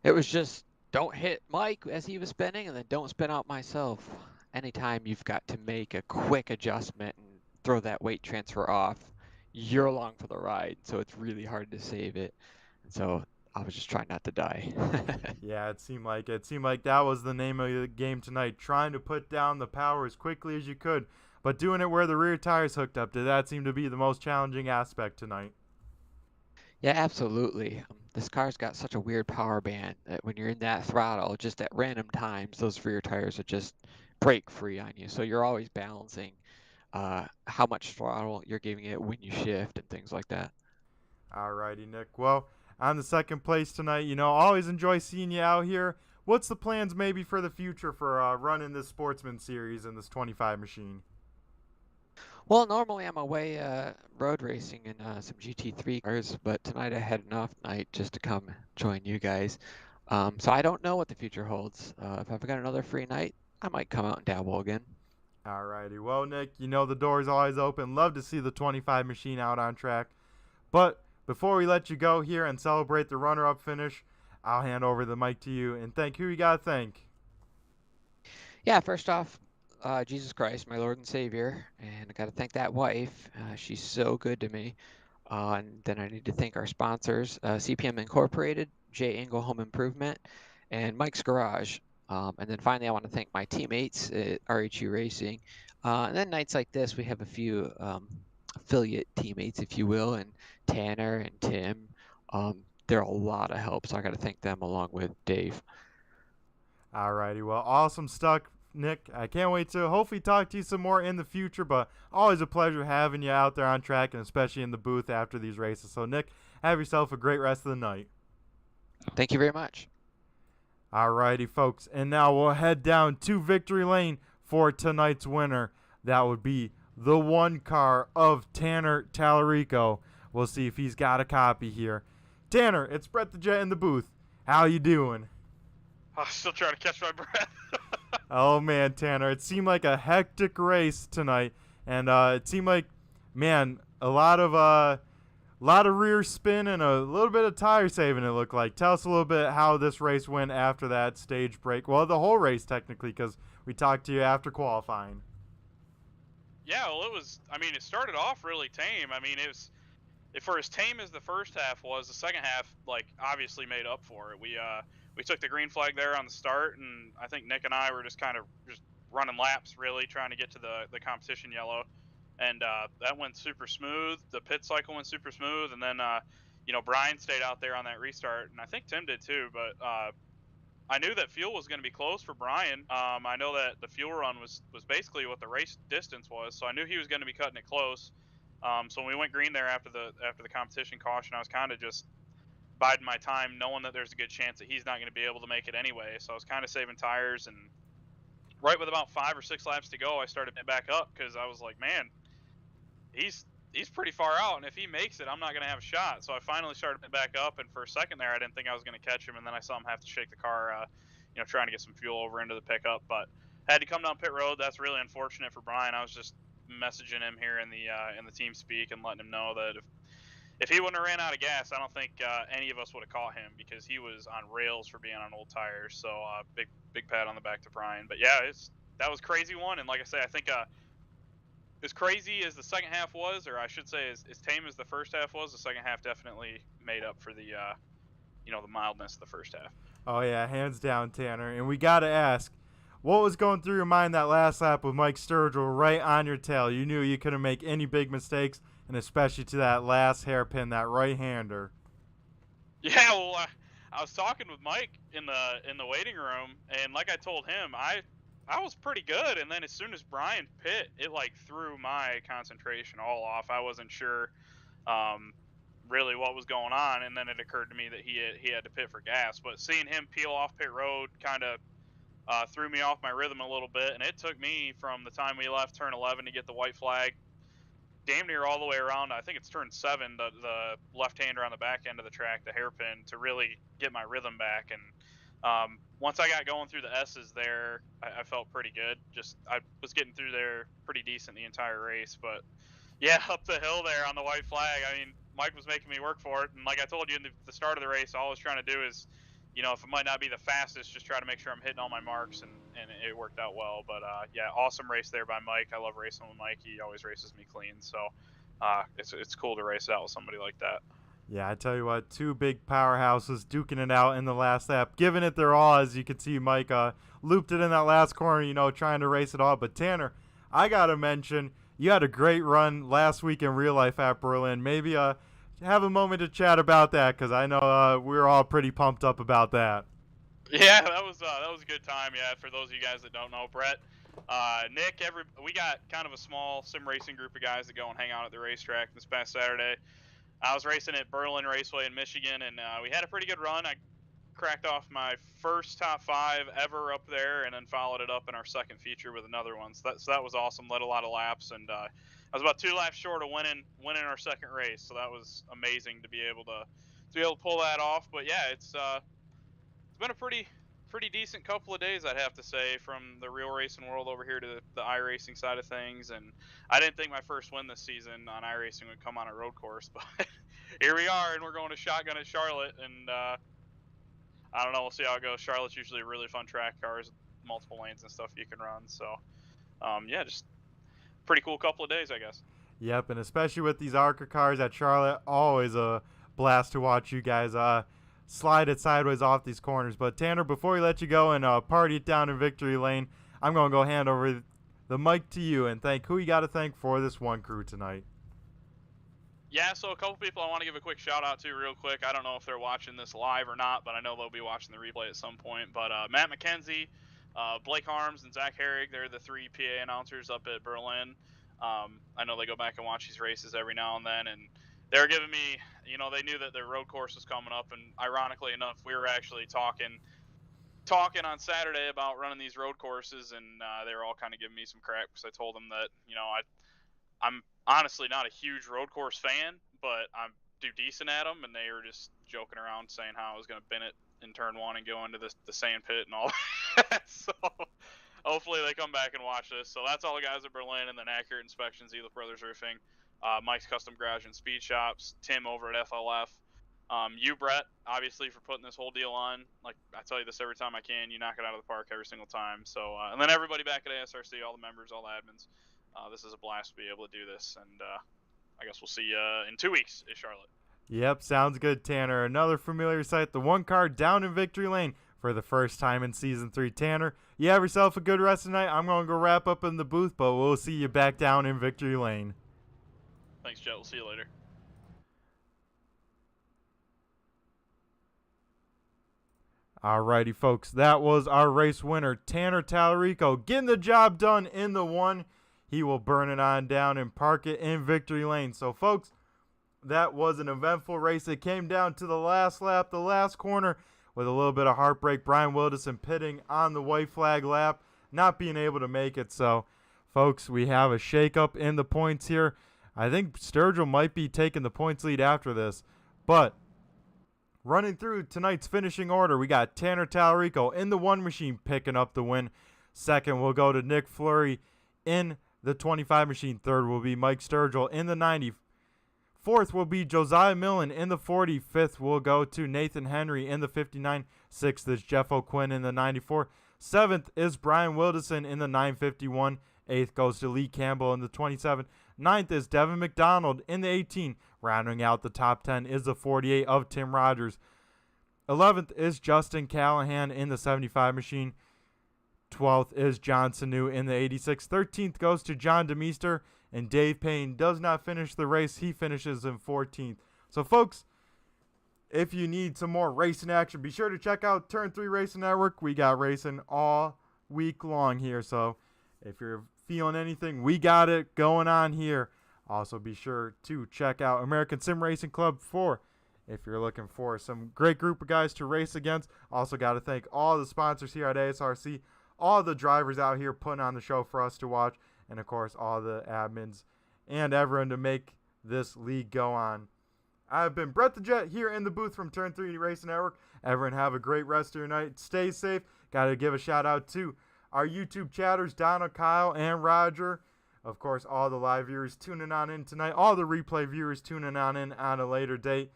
It was just, don't hit Mike as he was spinning, and then don't spin out myself. Anytime you've got to make a quick adjustment and throw that weight transfer off, you're along for the ride, so it's really hard to save it. And so I was just trying not to die. Yeah, it seemed like that was the name of the game tonight, trying to put down the power as quickly as you could, but doing it where the rear tires hooked up. Did that seem to be the most challenging aspect tonight? Yeah, absolutely. This car's got such a weird power band that when you're in that throttle, just at random times, those rear tires are just break free on you. So you're always balancing how much throttle you're giving it when you shift and things like that. Alrighty, Nick. Well, on the second place tonight, always enjoy seeing you out here. What's the plans maybe for the future for running this Sportsman series in this 25 machine? Well, normally I'm away road racing in some GT3 cars, but tonight I had an off night just to come join you guys. So I don't know what the future holds. If I've got another free night, I might come out and dabble again. Alrighty. Well, Nick, the door's always open. Love to see the 25 machine out on track. But before we let you go here and celebrate the runner-up finish, I'll hand over the mic to you and thank who you got to thank. Yeah, first off, Jesus Christ, my Lord and Savior, and I got to thank that wife. She's so good to me. And then I need to thank our sponsors, CPM Incorporated, J Angle Home Improvement, and Mike's Garage. And then finally, I want to thank my teammates at RHU Racing. And then nights like this, we have a few affiliate teammates, if you will, and Tanner and Tim. They're a lot of help, so I got to thank them along with Dave. Alrighty. Well, awesome stuff, Nick. I can't wait to hopefully talk to you some more in the future, but always a pleasure having you out there on track and especially in the booth after these races. So, Nick, have yourself a great rest of the night. Thank you very much. Alrighty, folks, and now we'll head down to victory lane for tonight's winner. That would be the one car of Tanner Tallarico. We'll see if he's got a copy here. Tanner, it's Brett the Jet in the booth. How you doing? I'm still trying to catch my breath. Oh, man, Tanner, it seemed like a hectic race tonight, and it seemed like, man, a lot of rear spin and a little bit of tire saving, it looked like. Tell us a little bit how this race went after that stage break. Well, the whole race, technically, because we talked to you after qualifying. Yeah, well, it started off really tame. for as tame as the first half was, the second half like obviously made up for it. We took the green flag there on the start, and I think Nick and I were just kind of just running laps, really trying to get to the competition yellow, and that went super smooth. The pit cycle went super smooth, and then Brian stayed out there on that restart, and I think Tim did too. But I knew that fuel was going to be close for Brian. I know that the fuel run was basically what the race distance was, so I knew he was going to be cutting it close. So when we went green there after the competition caution, I was kind of just biding my time, knowing that there's a good chance that he's not going to be able to make it anyway. So I was kind of saving tires, and right with about 5 or 6 laps to go, I started back up because I was like, man, he's pretty far out, and if he makes it, I'm not going to have a shot. So I finally started back up, and for a second there, I didn't think I was going to catch him, and then I saw him have to shake the car, trying to get some fuel over into the pickup, but had to come down pit road. That's really unfortunate for Brian. I was just messaging him here in the team speak and letting him know that if he wouldn't have ran out of gas, I don't think any of us would have caught him, because he was on rails for being on old tires. So big pat on the back to Brian. But yeah, that was a crazy one, and like I say, I think as crazy as the second half was, or I should say as tame as the first half was, the second half definitely made up for the the mildness of the first half. Oh yeah, hands down, Tanner. And we gotta ask, what was going through your mind that last lap with Mike Sturgill right on your tail? You knew you couldn't make any big mistakes, and especially to that last hairpin, that right-hander. Yeah, well, I was talking with Mike in the waiting room, and like I told him, I was pretty good, and then as soon as Brian pit, it like threw my concentration all off. I wasn't sure really what was going on, and then it occurred to me that he had to pit for gas. But seeing him peel off pit road kind of threw me off my rhythm a little bit, and it took me from the time we left turn 11 to get the white flag damn near all the way around. I think it's turn 7, the left-hander on the back end of the track, the hairpin, to really get my rhythm back. And once I got going through the S's there, I felt pretty good. I was getting through there pretty decent the entire race. But yeah, up the hill there on the white flag, I mean, Mike was making me work for it. And like I told you in the start of the race, all I was trying to do is, if it might not be the fastest, just try to make sure I'm hitting all my marks, and it worked out well. But yeah, awesome race there by Mike. I love racing with Mike. He always races me clean, so it's cool to race out with somebody like that. Yeah, I tell you what, two big powerhouses duking it out in the last lap, giving it their all. As you can see, Mike looped it in that last corner, trying to race it all. But Tanner, I gotta mention, you had a great run last week in real life at Berlin. Maybe have a moment to chat about that, because I know we were all pretty pumped up about that. Yeah, that was a good time. Yeah, for those of you guys that don't know, Brett, Nick, we got kind of a small sim racing group of guys that go and hang out at the racetrack this past Saturday. I was racing at Berlin Raceway in Michigan, and we had a pretty good run. I cracked off my first top 5 ever up there, and then followed it up in our second feature with another one. So that was awesome. Led a lot of laps, and I was about 2 laps short of winning our second race. So that was amazing to be able to pull that off. But yeah, it's been a pretty decent couple of days, I'd have to say, from the real racing world over here to the iRacing side of things. And I didn't think my first win this season on iRacing would come on a road course, but here we are, and we're going to shotgun at Charlotte, and I don't know, we'll see how it goes. Charlotte's usually a really fun track, cars, multiple lanes and stuff you can run. So yeah, just pretty cool couple of days, I guess. Yep, and especially with these ARCA cars at Charlotte, always a blast to watch you guys slide it sideways off these corners. But Tanner, before we let you go and party it down in victory lane, I'm going to go hand over the mic to you and thank who you got to thank for this one crew tonight. Yeah, so a couple people I want to give a quick shout out to real quick. I don't know if they're watching this live or not, but I know they'll be watching the replay at some point. But Matt McKenzie, Blake Harms, and Zach Herrig, they're the 3 PA announcers up at Berlin. I know they go back and watch these races every now and then, and they're giving me, they knew that their road course was coming up, and ironically enough, we were actually talking on Saturday about running these road courses, and they were all kind of giving me some crap because I told them that, I'm honestly not a huge road course fan, but I do decent at them, and they were just joking around saying how I was going to bin it in turn 1 and go into the sand pit and all that. So hopefully they come back and watch this. So that's all the guys at Berlin, and then Accurate Inspections, Elif Brothers Roofing, Mike's Custom Garage and Speed Shops, Tim over at FLF, you, Brett, obviously, for putting this whole deal on. Like I tell you this every time I can, you knock it out of the park every single time. So and then everybody back at ASRC, all the members, all the admins. This is a blast to be able to do this, and I guess we'll see you in 2 weeks in Charlotte. Yep, sounds good, Tanner. Another familiar sight, the one car down in victory lane for the first time in Season 3. Tanner, you have yourself a good rest tonight. I'm going to go wrap up in the booth, but we'll see you back down in victory lane. Thanks, Jet. We'll see you later. Alrighty, folks, that was our race winner, Tanner Tallarico, getting the job done in the one. He will burn it on down and park it in victory lane. So, folks, that was an eventful race. It came down to the last lap, the last corner, with a little bit of heartbreak. Brian Wilderson pitting on the white flag lap, not being able to make it. So, folks, we have a shakeup in the points here. I think Sturgill might be taking the points lead after this. But running through tonight's finishing order, we got Tanner Tallarico in the one machine picking up the win. Second will go to Nick Fleury in the 25 machine. Third will be Mike Sturgill in the 90. Fourth will be Josiah Millen in the 40. Fifth will go to Nathan Henry in the 59. Sixth is Jeff O'Quinn in the 94. Seventh is Brian Wilderson in the 951. Eighth goes to Lee Campbell in the 27. Ninth is Devin McDonald in the 18. Rounding out the top 10 is the 48 of Tim Rogers. 11th is Justin Callahan in the 75 machine. 12th is John Sanu in the 86. 13th goes to John DeMeester. And Dave Payne does not finish the race. He finishes in 14th. So, folks, if you need some more racing action, be sure to check out Turn 3 Racing Network. We got racing all week long here. So, if you're feeling anything, we got it going on here. Also, be sure to check out American Sim Racing Club if you're looking for some great group of guys to race against. Also, got to thank all the sponsors here at ASRC, all the drivers out here putting on the show for us to watch, and, of course, all the admins and everyone to make this league go on. I've been Brett the Jet here in the booth from Turn 3 Racing Network. Everyone have a great rest of your night. Stay safe. Got to give a shout-out to our YouTube chatters, Donna, Kyle, and Roger. Of course, all the live viewers tuning on in tonight. All the replay viewers tuning on in on a later date.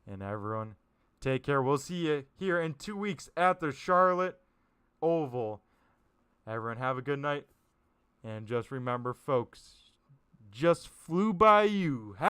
And everyone, take care. We'll see you here in 2 weeks at the Charlotte Oval. Everyone have a good night. And just remember, folks, just flew by you.